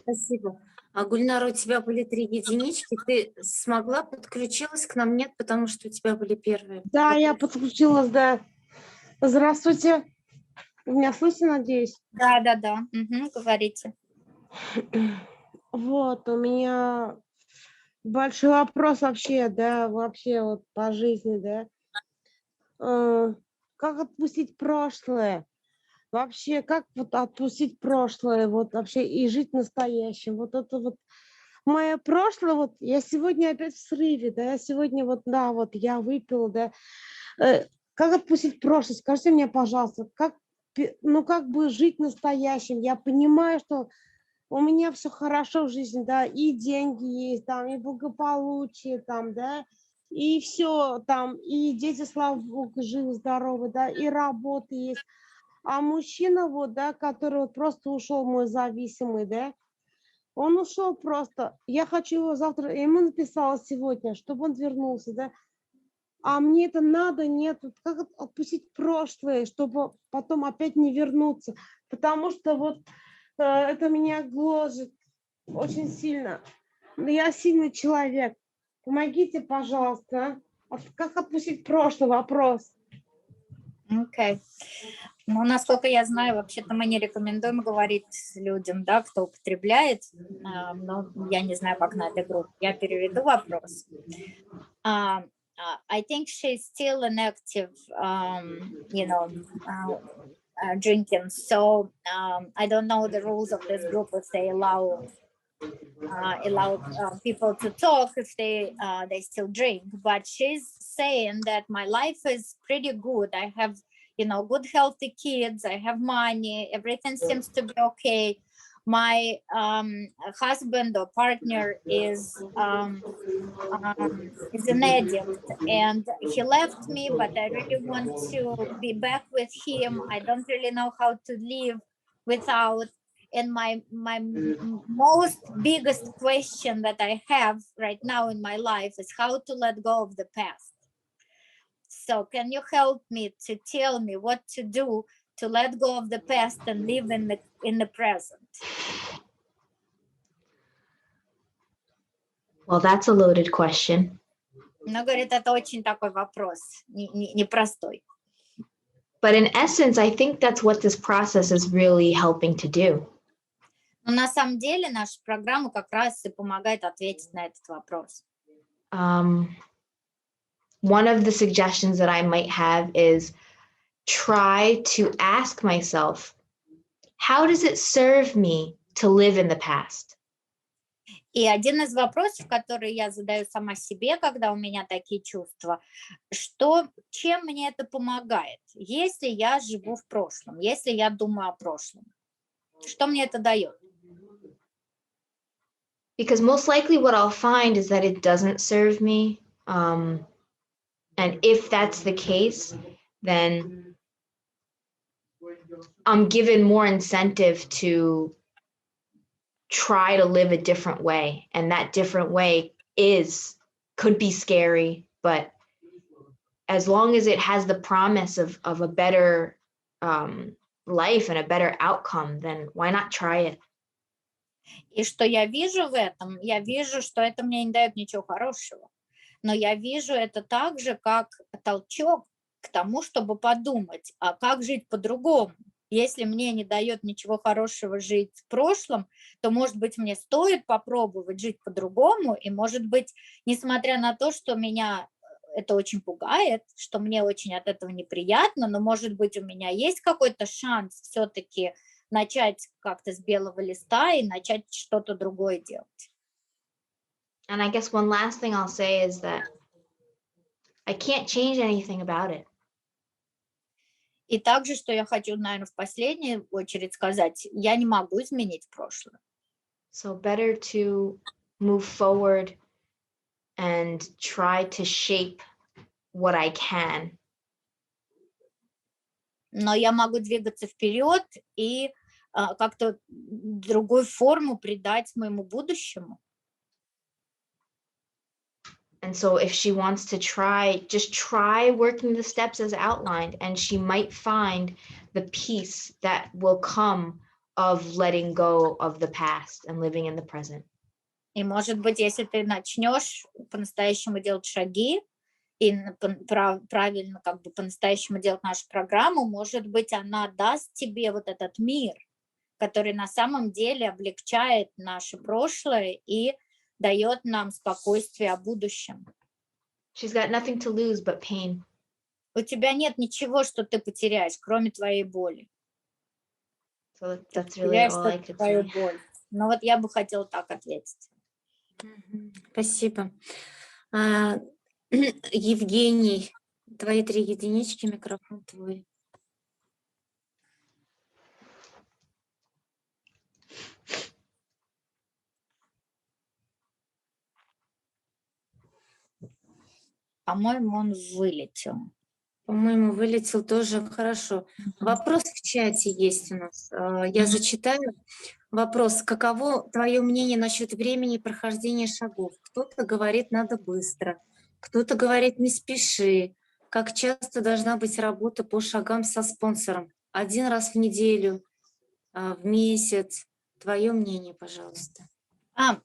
Спасибо. А Гульнара, у тебя были 3 единички. Ты смогла, подключилась к нам? Нет, потому что у тебя были первые. Да, я подключилась, да. Здравствуйте. Вы меня слышите, надеюсь? Да. Угу, говорите. Вот, у меня большой вопрос вообще, да, вообще вот по жизни, да. Как отпустить прошлое? Вообще, как вот отпустить прошлое, вот вообще и жить настоящим? Вот это вот мое прошлое, вот я сегодня опять в срыве, да, я сегодня вот, да, вот я выпила, да. Как отпустить прошлое? Скажите мне, пожалуйста, как, ну, как бы жить настоящим? Я понимаю, что у меня все хорошо в жизни, да, и деньги есть, там, и благополучие, там, да, и все там, и дети, слава богу, живы, здоровы, да, и работа есть. А мужчина, вот, да, который вот просто ушел, мой зависимый, да, он ушел просто. Я хочу его завтра, я ему написала сегодня, чтобы он вернулся, да. А мне это надо, нет, вот как отпустить прошлое, чтобы потом опять не вернуться. Потому что вот это меня гложет очень сильно. Я сильный человек. Помогите, пожалуйста. Как отпустить прошлый вопрос? Окей. Ну, насколько я знаю, вообще-то мы не рекомендуем говорить людям, да, кто употребляет, но я не знаю, как на этой группе. Я переведу вопрос. I think she's still an active, drinking. So I don't know the rules of this group if they allow people to talk if they still drink. But she's saying that my life is pretty good. I have, good healthy kids. I have money. Everything seems to be okay. My husband or partner is an addict, and he left me, but I really want to be back with him. I don't really know how to live without. And my most biggest question that I have right now in my life is how to let go of the past. So can you help me to tell me what to do to let go of the past and live in the present? Well, that's a loaded question. Ну, говорит, это очень такой вопрос, непростой. But in essence, I think that's what this process is really helping to do. Но на самом деле наша программа как раз и помогает ответить на этот вопрос. One of the suggestions that I might have is try to ask myself, how does it serve me to live in the past? И один из вопросов, который я задаю сама себе, когда у меня такие чувства, чем мне это помогает, если я живу в прошлом, если я думаю о прошлом? Что мне это дает? Because most likely what I'll find is that it doesn't serve me. And if that's the case, then I'm given more incentive to try to live a different way. And that different way could be scary, but as long as it has the promise of a better life and a better outcome, then why not try it? И что я вижу в этом? Я вижу, что это мне не дает ничего хорошего. Но я вижу это также как толчок к тому, чтобы подумать, а как жить по-другому? Если мне не дает ничего хорошего жить в прошлом, то, может быть, мне стоит попробовать жить по-другому, и, может быть, несмотря на то, что меня это очень пугает, что мне очень от этого неприятно, но, может быть, у меня есть какой-то шанс все-таки начать как-то с белого листа и начать что-то другое делать. And I guess one last thing I'll say is that I can't change anything about it. И также, что я хочу, наверное, в последнюю очередь сказать, я не могу изменить прошлое. So better to move forward and try to shape what I can. Но я могу двигаться вперед и как-то другую форму придать моему будущему. And so if she wants to just try working the steps as outlined, and she might find the peace that will come of letting go of the past and living in the present. И, может быть, если ты начнешь по-настоящему делать шаги и правильно как бы по-настоящему делать нашу программу, может быть, она даст тебе вот этот мир, который на самом деле облегчает наше прошлое и дает нам спокойствие о будущем. She's got nothing to lose but pain. У тебя нет ничего, что ты потеряешь, кроме твоей боли. So that's really all I could say. Боль. Но вот я бы хотела так ответить. Спасибо. Евгений, твои 3 единички, микрофон твой. По-моему, он вылетел. По-моему, вылетел тоже. Хорошо. Вопрос в чате есть у нас. Я зачитаю. Вопрос. Каково твое мнение насчет времени прохождения шагов? Кто-то говорит, надо быстро. Кто-то говорит, не спеши. Как часто должна быть работа по шагам со спонсором? 1 раз в неделю, в месяц? Твое мнение, пожалуйста.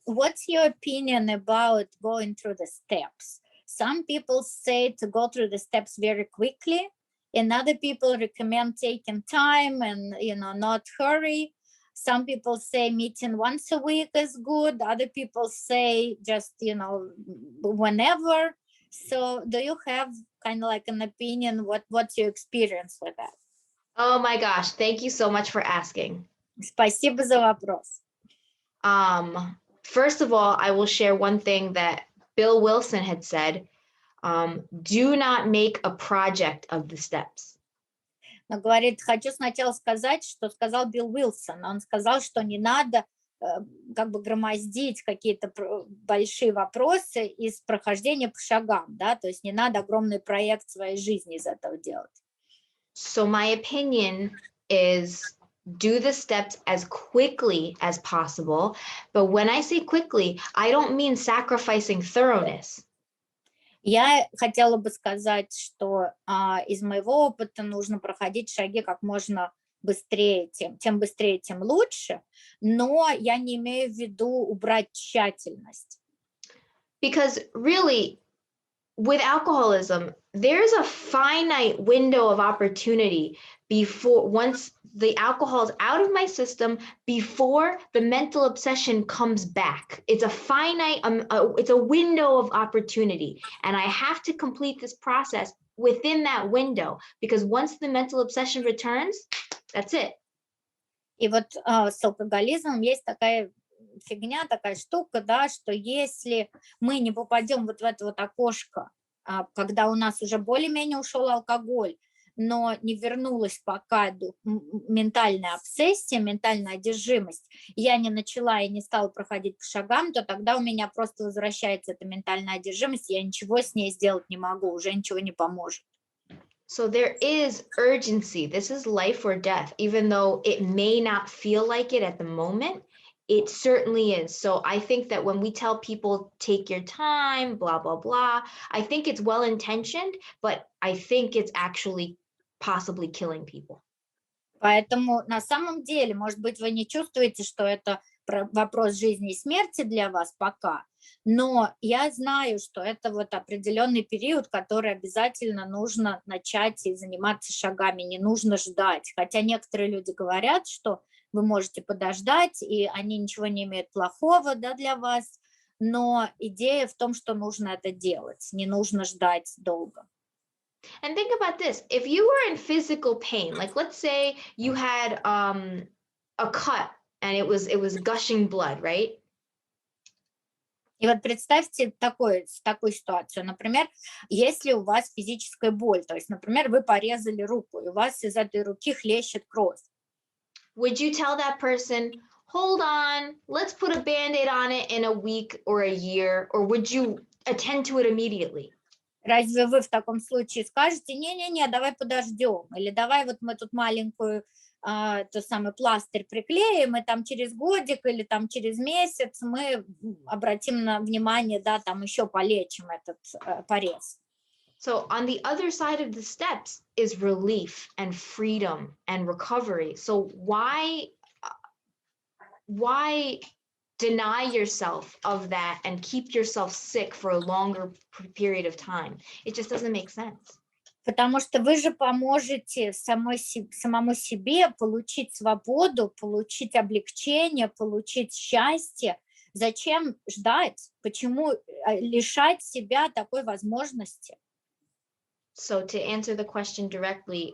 What's your opinion about going through the steps? Some people say to go through the steps very quickly, and other people recommend taking time and, not hurry. Some people say meeting once a week is good. Other people say just, whenever. So do you have kind of like an opinion? What's your experience with that? Oh my gosh, thank you so much for asking. Спасибо за вопрос. First of all, I will share one thing that Bill Wilson had said, do not make a project of the steps. Но говорит, хочу сначала сказать, что сказал Билл Уилсон. Он сказал, что не надо как бы громоздить какие-то большие вопросы из прохождения по шагам, да, то есть не надо огромный проект своей жизни из этого делать. So my opinion is do the steps as quickly as possible. But when I say quickly, I don't mean sacrificing thoroughness. Я хотела бы сказать, что из моего опыта нужно проходить шаги как можно быстрее, тем быстрее, тем лучше, но я не имею в виду убрать тщательность. Because really, with alcoholism, there's a finite window of opportunity once the alcohol is out of my system, before the mental obsession comes back. It's a finite, it's a window of opportunity. And I have to complete this process within that window, because once the mental obsession returns, that's it. И вот с алкоголизмом есть такая фигня, такая штука, да, что если мы не попадем вот в это вот окошко, когда у нас уже более-менее ушел алкоголь, но не вернулась пока ментальная обсессия, ментальная одержимость, я не начала и не стала проходить по шагам, то тогда у меня просто возвращается эта ментальная одержимость, я ничего с ней сделать не могу, уже ничего не поможет. So there is urgency. This is life or death, even though it may not feel like it at the moment. It certainly is. So I think that when we tell people, take your time, blah, blah, blah, I think it's well-intentioned, but I think it's actually possibly killing people. Поэтому на самом деле, может быть, вы не чувствуете, что это вопрос жизни и смерти для вас пока, но я знаю, что это вот определенный период, который обязательно нужно начать и заниматься шагами, не нужно ждать. Хотя некоторые люди говорят, что вы можете подождать, и они ничего не имеют плохого, да, для вас, но идея в том, что нужно это делать, не нужно ждать долго. And think about this, if you were in physical pain, like let's say you had a cut and it was gushing blood, right? И вот представьте такую ситуацию, например, если у вас физическая боль, то есть, например, вы порезали руку, и у вас из этой руки хлещет кровь. Would you tell that person, hold on, let's put a Band-Aid on it in a week or a year, or would you attend to it immediately? Разве вы в таком случае скажете, не-не-не, давай подождем, или давай вот мы тут маленькую тот самый пластырь приклеим, и там через годик или там через месяц мы обратим на внимание, да, там еще полечим этот порез. So on the other side of the steps is relief and freedom and recovery. So why deny yourself of that and keep yourself sick for a longer period of time? It just doesn't make sense. Потому что вы же поможете самому себе получить свободу, получить облегчение, получить счастье. Зачем ждать? Почему лишать себя такой возможности? So to answer the question directly,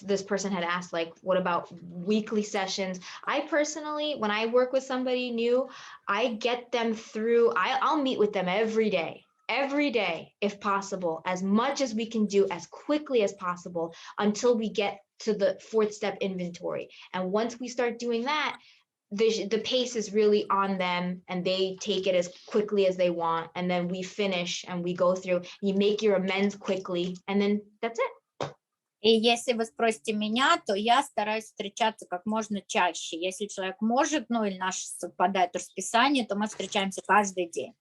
this person had asked, like, what about weekly sessions? I personally, when I work with somebody new, I get them through, I'll meet with them every day, if possible, as much as we can do, as quickly as possible, until we get to the 4th step inventory. And once we start doing that, the pace is really on them, and they take it as quickly as they want, and then we finish and we go through, you make your amends quickly, and then that's it. И если вы спросите меня, то я стараюсь встречаться как можно чаще. Если человек может, ну или наш совпадает расписание, то мы встречаемся каждый день.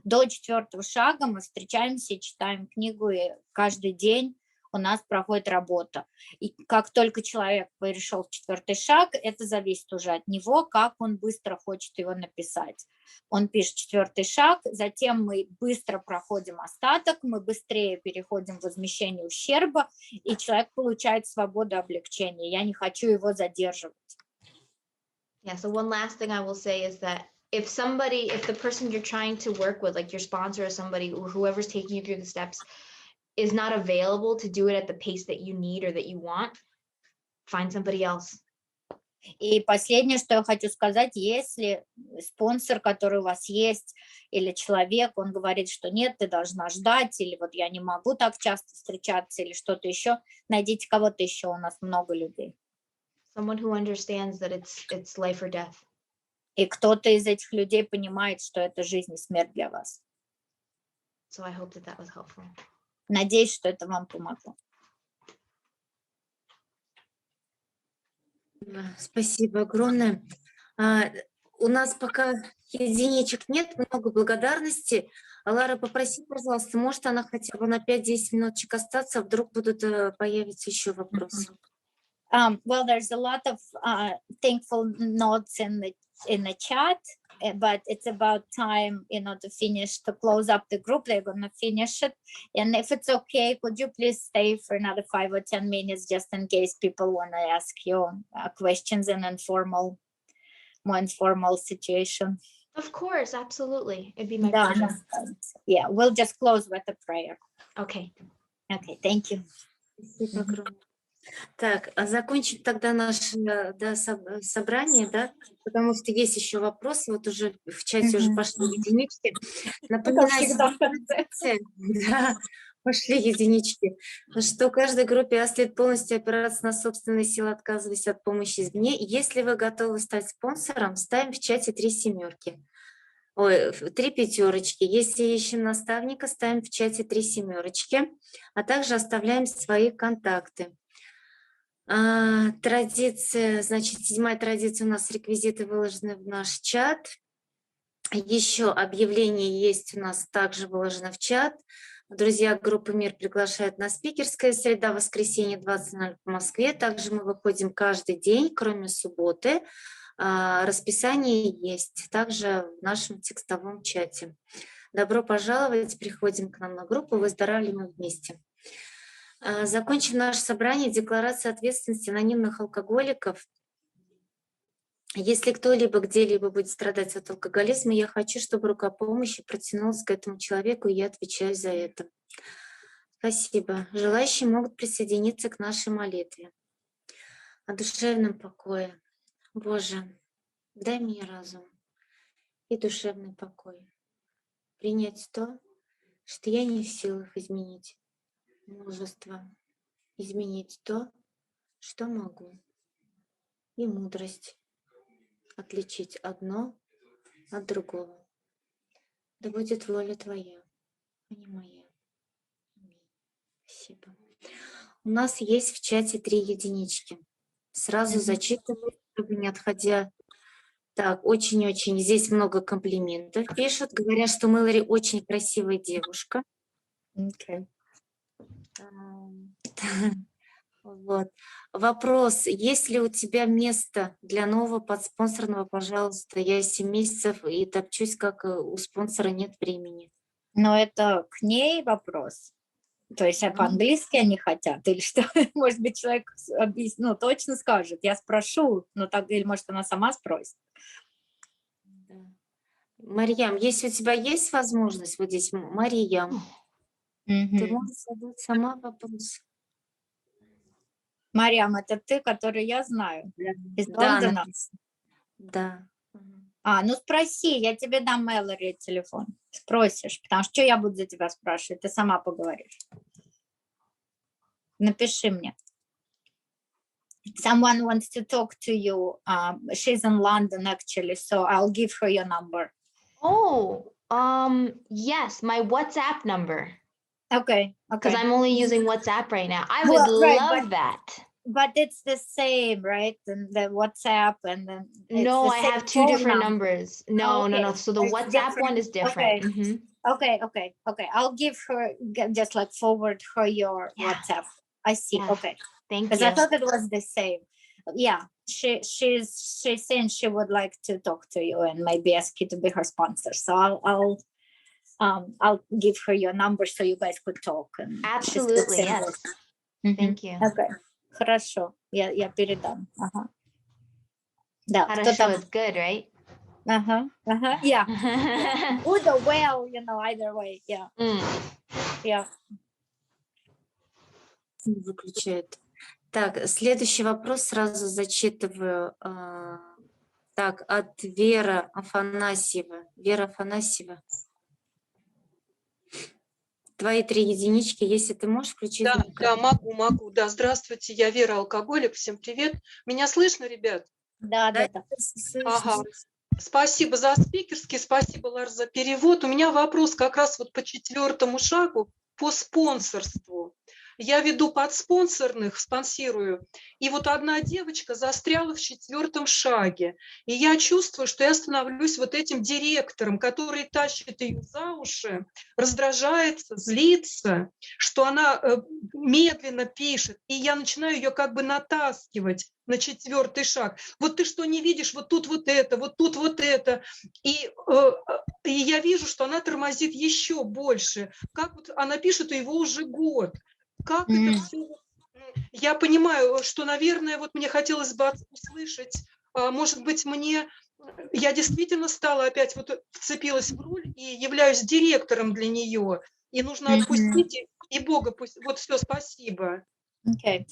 До 4-го шага мы встречаемся и читаем книгу, и каждый день у нас проходит работа. И как только человек перешел в 4-й шаг, это зависит уже от него, как он быстро хочет его написать. Он пишет 4-й шаг, затем мы быстро проходим остаток, мы быстрее переходим в возмещение ущерба, и человек получает свободу облегчения. Я не хочу его задерживать. Yeah, so one last thing I will say is that if the person you're trying to work with, like your sponsor or somebody, or whoever's taking you through the steps, is not available to do it at the pace that you need or that you want, find somebody else. И последнее, что я хочу сказать, если спонсор, который у вас есть, или человек, он говорит, что нет, ты должна ждать, или вот я не могу так часто встречаться, или что-то еще, найдите кого-то еще, у нас много людей. Someone who understands that it's life or death. И кто-то из этих людей понимает, что это жизнь и смерть для вас. So I hope that was helpful. Надеюсь, что это вам помогло. Спасибо огромное. У нас пока единичек нет, много благодарности. Лара, попроси, пожалуйста, может она хотя бы на 5-10 минуточек остаться, а вдруг будут появиться еще вопросы. Well, there's a lot of thankful notes in the chat, but it's about time, to close up the group. They're going to finish it. And if it's okay, could you please stay for another 5 or 10 minutes, just in case people want to ask you questions in more informal situation? Of course, absolutely. It'd be my Да, pleasure. Yeah, we'll just close with a prayer. Okay. Okay, thank you. Спасибо огромное. Так, закончим тогда наше собрание, да, потому что есть еще вопросы, вот уже в чате уже пошли единички. Напоминаю, Пошли единички. Что каждой группе следует полностью опираться на собственные силы, отказываясь от помощи извне. Если вы готовы стать спонсором, ставим в чате 3 семерки. Ой, 3 пятерочки. Если ищем наставника, ставим в чате 3 семерочки, а также оставляем свои контакты. Традиция, значит, 7-я традиция у нас, реквизиты выложены в наш чат. Еще объявление есть у нас также выложено в чат. Друзья группы «Мир» приглашают на спикерское среда, воскресенье 20:00 по Москве. Также мы выходим каждый день, кроме субботы. Расписание есть также в нашем текстовом чате. Добро пожаловать, приходим к нам на группу «Выздоравливаем вместе». Закончим наше собрание декларации ответственности анонимных алкоголиков. Если кто-либо где-либо будет страдать от алкоголизма, я хочу, чтобы рука помощи протянулась к этому человеку, и я отвечаю за это. Спасибо. Желающие могут присоединиться к нашей молитве. О душевном покое. Боже, дай мне разум и душевный покой. Принять то, что я не в силах изменить. Мужество. Изменить то, что могу. И мудрость. Отличить одно от другого. Да будет воля Твоя, а не моя. Спасибо. У нас есть в чате 3 единички. Сразу зачитываю, чтобы не отходя. Так, очень-очень. Здесь много комплиментов пишут. Говорят, что Мэллори очень красивая девушка. Okay. Вот. Вопрос, есть ли у тебя место для нового подспонсорного, пожалуйста? Я 7 месяцев и топчусь, как у спонсора нет времени. Но это к ней вопрос. То есть по-английски они хотят или что? Может быть, человек точно скажет. Я спрошу, но так, или может она сама спросит. Да. Марьям, если у тебя есть возможность, вот здесь, Марьям, ты можешь задать сама вопрос? Марьям, это ты, который я знаю? Из Да, Лондона? Да. Ну спроси, я тебе дам Мэллори телефон. Спросишь, потому что я буду за тебя спрашивать, ты сама поговоришь. Напиши мне. Someone wants to talk to you. She's in London actually, so I'll give her your number. Oh, yes, my WhatsApp number. Okay. Because I'm only using WhatsApp right now. I would Right, love that. But it's the same, right? And the WhatsApp and then No, I have 2 different numbers. No. So the It's WhatsApp one is different. Okay. I'll give her, just like forward her your WhatsApp. I see. Yeah. Okay. Thank you. Because I thought it was the same. Yeah, she's saying she would like to talk to you and maybe ask you to be her sponsor. So I'll give her your number so you guys could talk. And Absolutely, yes. Thank you. Okay. Хорошо, я передам. Ага. Да, Хорошо, it's good, right? Yeah. Good or well, either way, yeah. Yeah. Выключает. Так, следующий вопрос сразу зачитываю. Так, от Вера Афанасьева. Вера Афанасьева. Твои 3 единички, если ты можешь включить. Да, могу. Да, здравствуйте, я Вера, алкоголик. Всем привет. Меня слышно, ребят? Да. Ага. Спасибо за спикерский, спасибо, Ларс, за перевод. У меня вопрос как раз вот по 4-му шагу, по спонсорству. Я веду подспонсорных, спонсирую, и вот одна девочка застряла в 4-м шаге. И я чувствую, что я становлюсь вот этим директором, который тащит ее за уши, раздражается, злится, что она медленно пишет, и я начинаю ее как бы натаскивать на 4-й шаг. Вот ты что, не видишь, вот тут вот это, вот тут вот это. И я вижу, что она тормозит еще больше. Как вот она пишет его уже год. Как это все? Я понимаю, что, наверное, вот мне хотелось бы услышать, может быть, я действительно стала опять вот вцепилась в руль и являюсь директором для нее. И нужно отпустить, и Бога пусть. Вот все, спасибо. Okay.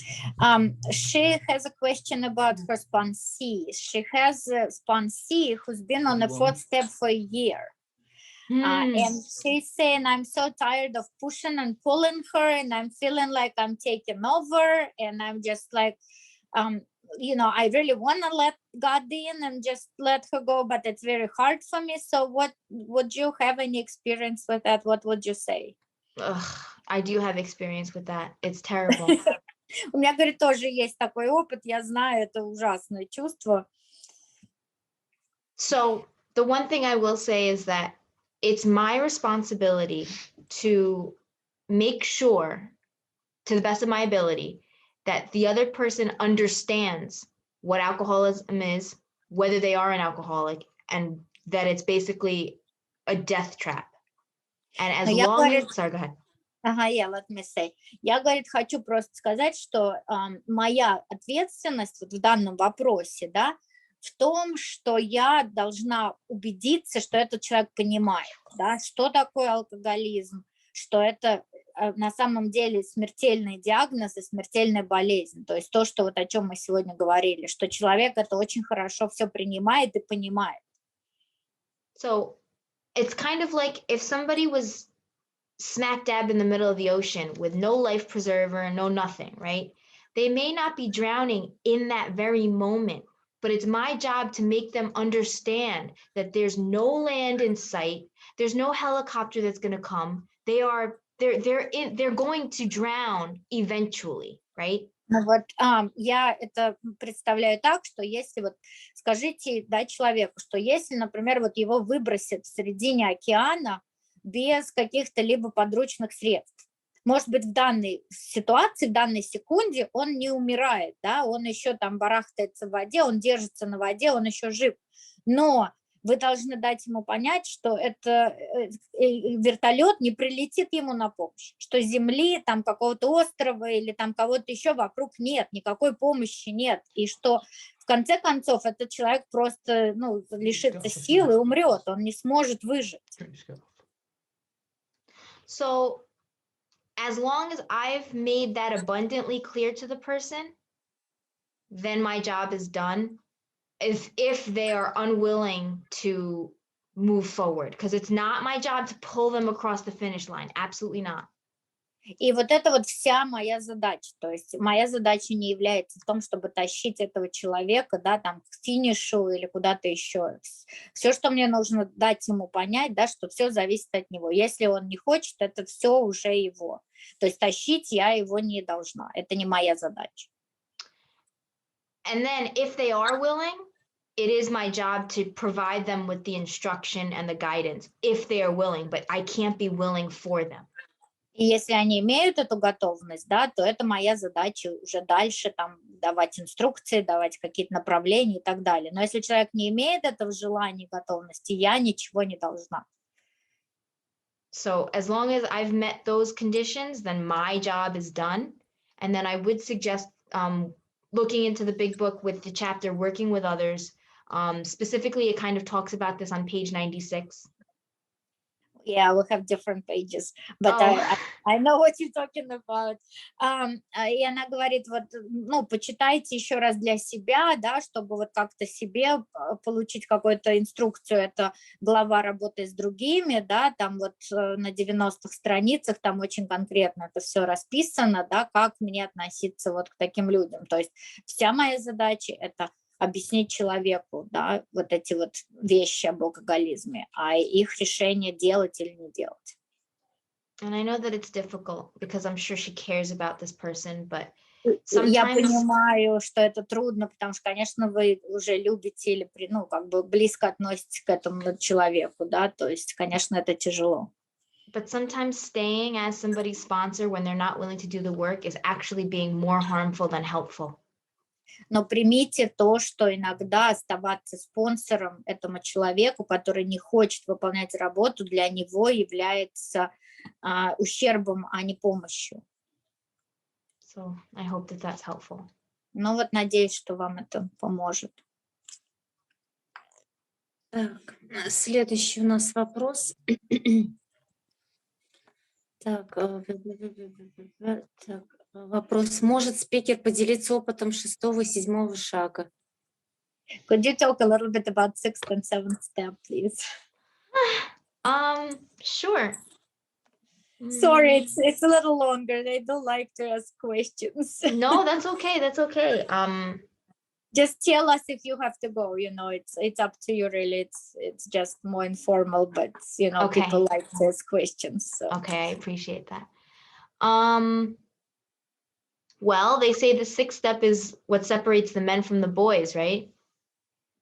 She has a question about her sponsee. She has a sponsee who's been on the 4th step for a year. And she's saying, I'm so tired of pushing and pulling her, and I'm feeling like I'm taking over, and I'm just like, you know, I really want to let God in and just let her go, but it's very hard for me. So what would you have any experience with that? What would you say? I do have experience with that. It's terrible. У меня, говорит, тоже есть такой опыт, я знаю, это ужасное чувство. So the one thing I will say is that it's my responsibility to make sure, to the best of my ability, that the other person understands what alcoholism is, whether they are an alcoholic, and that it's basically a death trap. And as long as, sorry, go ahead. Let me say. Я, говорит, хочу просто сказать, что моя ответственность вот в данном вопросе, да, в том, что я должна убедиться, что этот человек понимает, да, что такое алкоголизм, что это на самом деле смертельный диагноз и смертельная болезнь. То есть то, что вот о чем мы сегодня говорили, что человек это очень хорошо все принимает и понимает. So it's kind of like if somebody was smack dab in the middle of the ocean with no life preserver, no nothing, right? They may not be drowning in that very moment, but it's my job to make them understand that there's no land in sight, there's no helicopter that's going to come. They're going to drown eventually, right? Ну вот я это представляю так, что если вот скажите, да, человеку, что если, например, вот его выбросят в середине океана без каких-то либо подручных средств, может быть, в данной ситуации, в данной секунде он не умирает, да, он еще там барахтается в воде, он держится на воде, он еще жив, но вы должны дать ему понять, что это вертолет не прилетит ему на помощь, что земли, там какого-то острова или там кого-то еще вокруг нет, никакой помощи нет, и что в конце концов этот человек просто, ну, лишится сил и умрет, он не сможет выжить. So, as long as I've made that abundantly clear to the person, then my job is done. If they are unwilling to move forward, because it's not my job to pull them across the finish line. Absolutely not. И вот это вот вся моя задача. То есть моя задача не является в том, чтобы тащить этого человека, да, там, к финишу или куда-то еще. Все, что мне нужно дать ему понять, да, что все зависит от него. Если он не хочет, это все уже его. То есть тащить я его не должна. Это не моя задача. And then if they are willing, it is my job to provide them with the instruction and the guidance, if they are willing, but I can't be willing for them. И если они имеют эту готовность, да, то это моя задача уже дальше там давать инструкции, давать какие-то направления и так далее. Но если человек не имеет этого желания, готовности, я ничего не должна. So as long as I've met those conditions, then my job is done. And then I would suggest looking into the big book with the chapter Working with Others. Specifically, it kind of talks about this on page 96. Yeah, we have different pages, but I know what you're talking about. И она говорит, вот, ну, почитайте еще раз для себя, да, чтобы вот как-то себе получить какую-то инструкцию. Это глава работы с другими, да, там вот на 90-х страницах там очень конкретно это все расписано, да, как мне относиться вот к таким людям. То есть вся моя задача это объяснить человеку, да, вот эти вот вещи об алкоголизме, а их решение делать или не делать. And I know that it's difficult because I'm sure she cares about this person, but Я понимаю, что это трудно, потому что, конечно, вы уже любите или, ну, как бы близко относитесь к этому человеку, да, то есть, конечно, это тяжело. But sometimes staying as somebody's sponsor when they're not willing to do the work is actually being more harmful than helpful. Но примите то, что иногда оставаться спонсором этому человеку, который не хочет выполнять работу, для него является ущербом, а не помощью. So I hope that that's helpful. Ну вот, надеюсь, что вам это поможет. Так, следующий у нас вопрос. Так, вопрос. Может спикер поделиться опытом 6-го и 7-го шага? Could you talk a little bit about 6th and 7th step, please? Sure. Sorry, it's a little longer. They don't like to ask questions. No, that's okay. That's okay. Just tell us if you have to go. You know, it's up to you. Really, it's just more informal. But you know, Okay. people like to ask questions. So. Okay, I appreciate that. Well, they say the sixth step is what separates the men from the boys, right?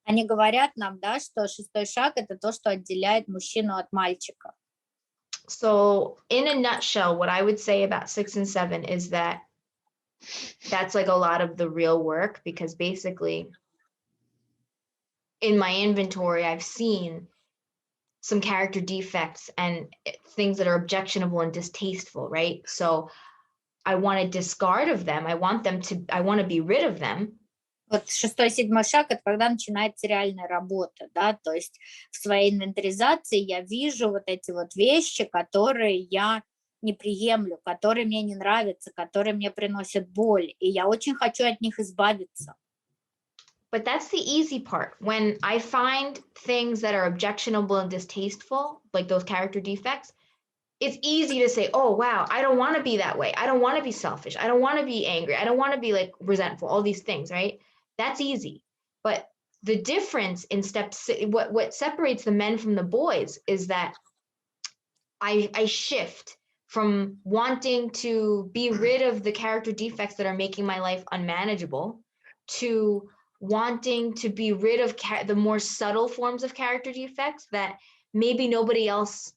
Они говорят нам, да, что шестой шаг это то, что отделяет мужчину от мальчика. So, in a nutshell, what I would say about 6 and 7 is that that's like a lot of the real work, because basically in my inventory, I've seen some character defects and things that are objectionable and distasteful, right? So I want to discard of them. I want to be rid of them. Вот шестой, седьмой шаг – это когда начинается реальная работа, да, то есть в своей инвентаризации я вижу вот эти вот вещи, которые я не приемлю, которые мне не нравятся, которые мне приносят боль, и я очень хочу от них избавиться. But that's the easy part. When I find things that are objectionable and distasteful, like those character defects, it's easy to say, oh, wow, I don't want to be that way. I don't want to be selfish. I don't want to be angry. I don't want to be like resentful, all these things, right? That's easy. But the difference in what separates the men from the boys is that I shift from wanting to be rid of the character defects that are making my life unmanageable to wanting to be rid of the more subtle forms of character defects that maybe nobody else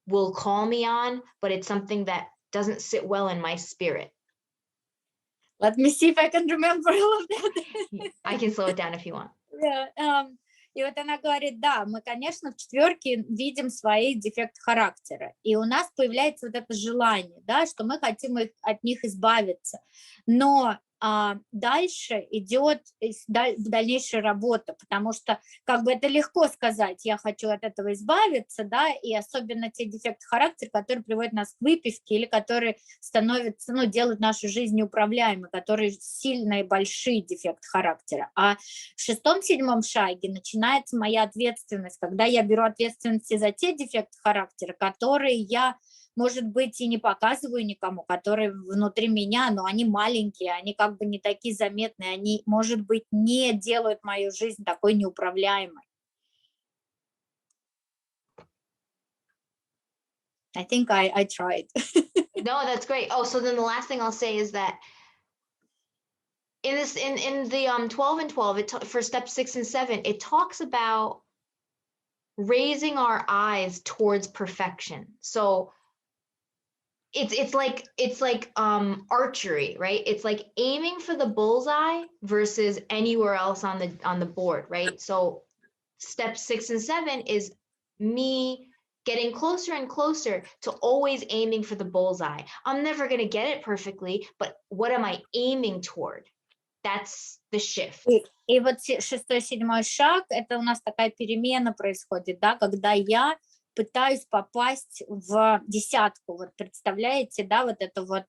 will call me on, but it's something that doesn't sit well in my spirit. Let me see if I can remember all of that. I can slow it down if you want. Yeah, и вот она говорит, да, мы, конечно, в четверке видим свои дефекты характера, и у нас появляется вот это желание, да, что мы хотим от них избавиться, но дальше идет дальнейшая работа, потому что как бы это легко сказать, я хочу от этого избавиться, да, и особенно те дефекты характера, которые приводят нас к выпивке или которые становятся, ну, делают нашу жизнь неуправляемой, которые сильные, большие дефекты характера. А в шестом-седьмом шаге начинается моя ответственность, когда я беру ответственность за те дефекты характера, которые я, может быть, и не показываю никому, которые внутри меня, но они маленькие, они как бы не такие заметные, они, может быть, не делают мою жизнь такой неуправляемой. I think I tried. No, that's great. Oh, so then the last thing I'll say is that in the 12 and 12, for step 6 and 7, it talks about raising our eyes towards perfection. So it's like archery, right? It's like aiming for the bullseye versus anywhere else on the board, right? So step 6 and 7 is me getting closer and closer to always aiming for the bullseye. I'm never going to get it perfectly, but what am I aiming toward? That's the shift. И вот шестой, седьмой шаг, это у нас такая перемена происходит, да, когда я пытаюсь попасть в десятку. Вот представляете, да, вот эту вот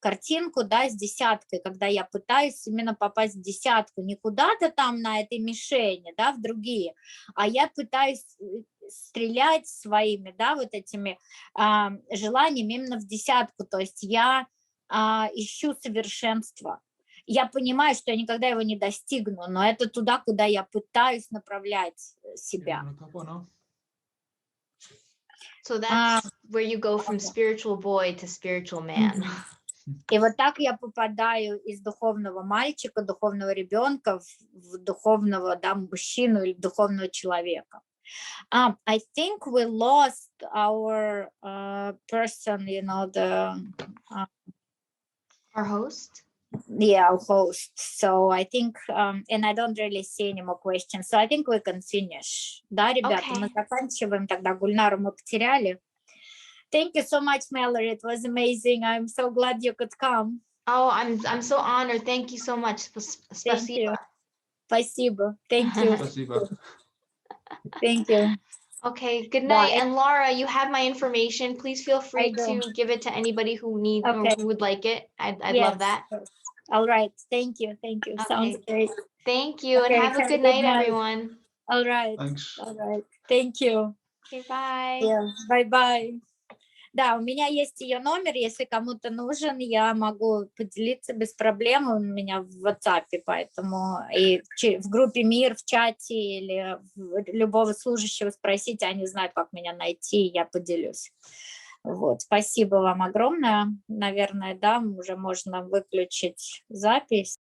картинку, да, с десяткой, когда я пытаюсь именно попасть в десятку, не куда-то там на этой мишени, да, в другие, а я пытаюсь стрелять своими, да, вот этими желаниями именно в десятку, то есть я ищу совершенство. Я понимаю, что я никогда его не достигну, но это туда, куда я пытаюсь направлять себя. So that's where you go from spiritual boy to spiritual man. И вот так я попадаю из духовного мальчика, духовного ребенка в духовного, да, мужчину или духовного человека. I think we lost our person, you know, Our host? Yeah, our host. So I think, and I don't really see any more questions. So I think we can finish. Да, ребята, мы заканчиваем тогда. Гульнару мы потеряли. Thank you so much, Mэллори. It was amazing. I'm so glad you could come. Oh, I'm so honored. Thank you so much. Спасибо. Спасибо. Thank you. Спасибо. Thank you. Okay, good night. And Laura, you have my information. Please feel free to give it to anybody who needs or who would like it. I'd love that. All right. Thank you. Thank you. Okay. Sounds great. Thank you. Okay, and have a good night, everyone. All right. Thanks. All right. Thank you. Bye. Bye-bye. Да, у меня есть ее номер, если кому-то нужен, я могу поделиться без проблем, он у меня в WhatsApp, поэтому и в группе «Мир», в чате или любого служащего спросите, они знают, как меня найти, и я поделюсь. Вот, спасибо вам огромное, наверное, да, уже можно выключить запись.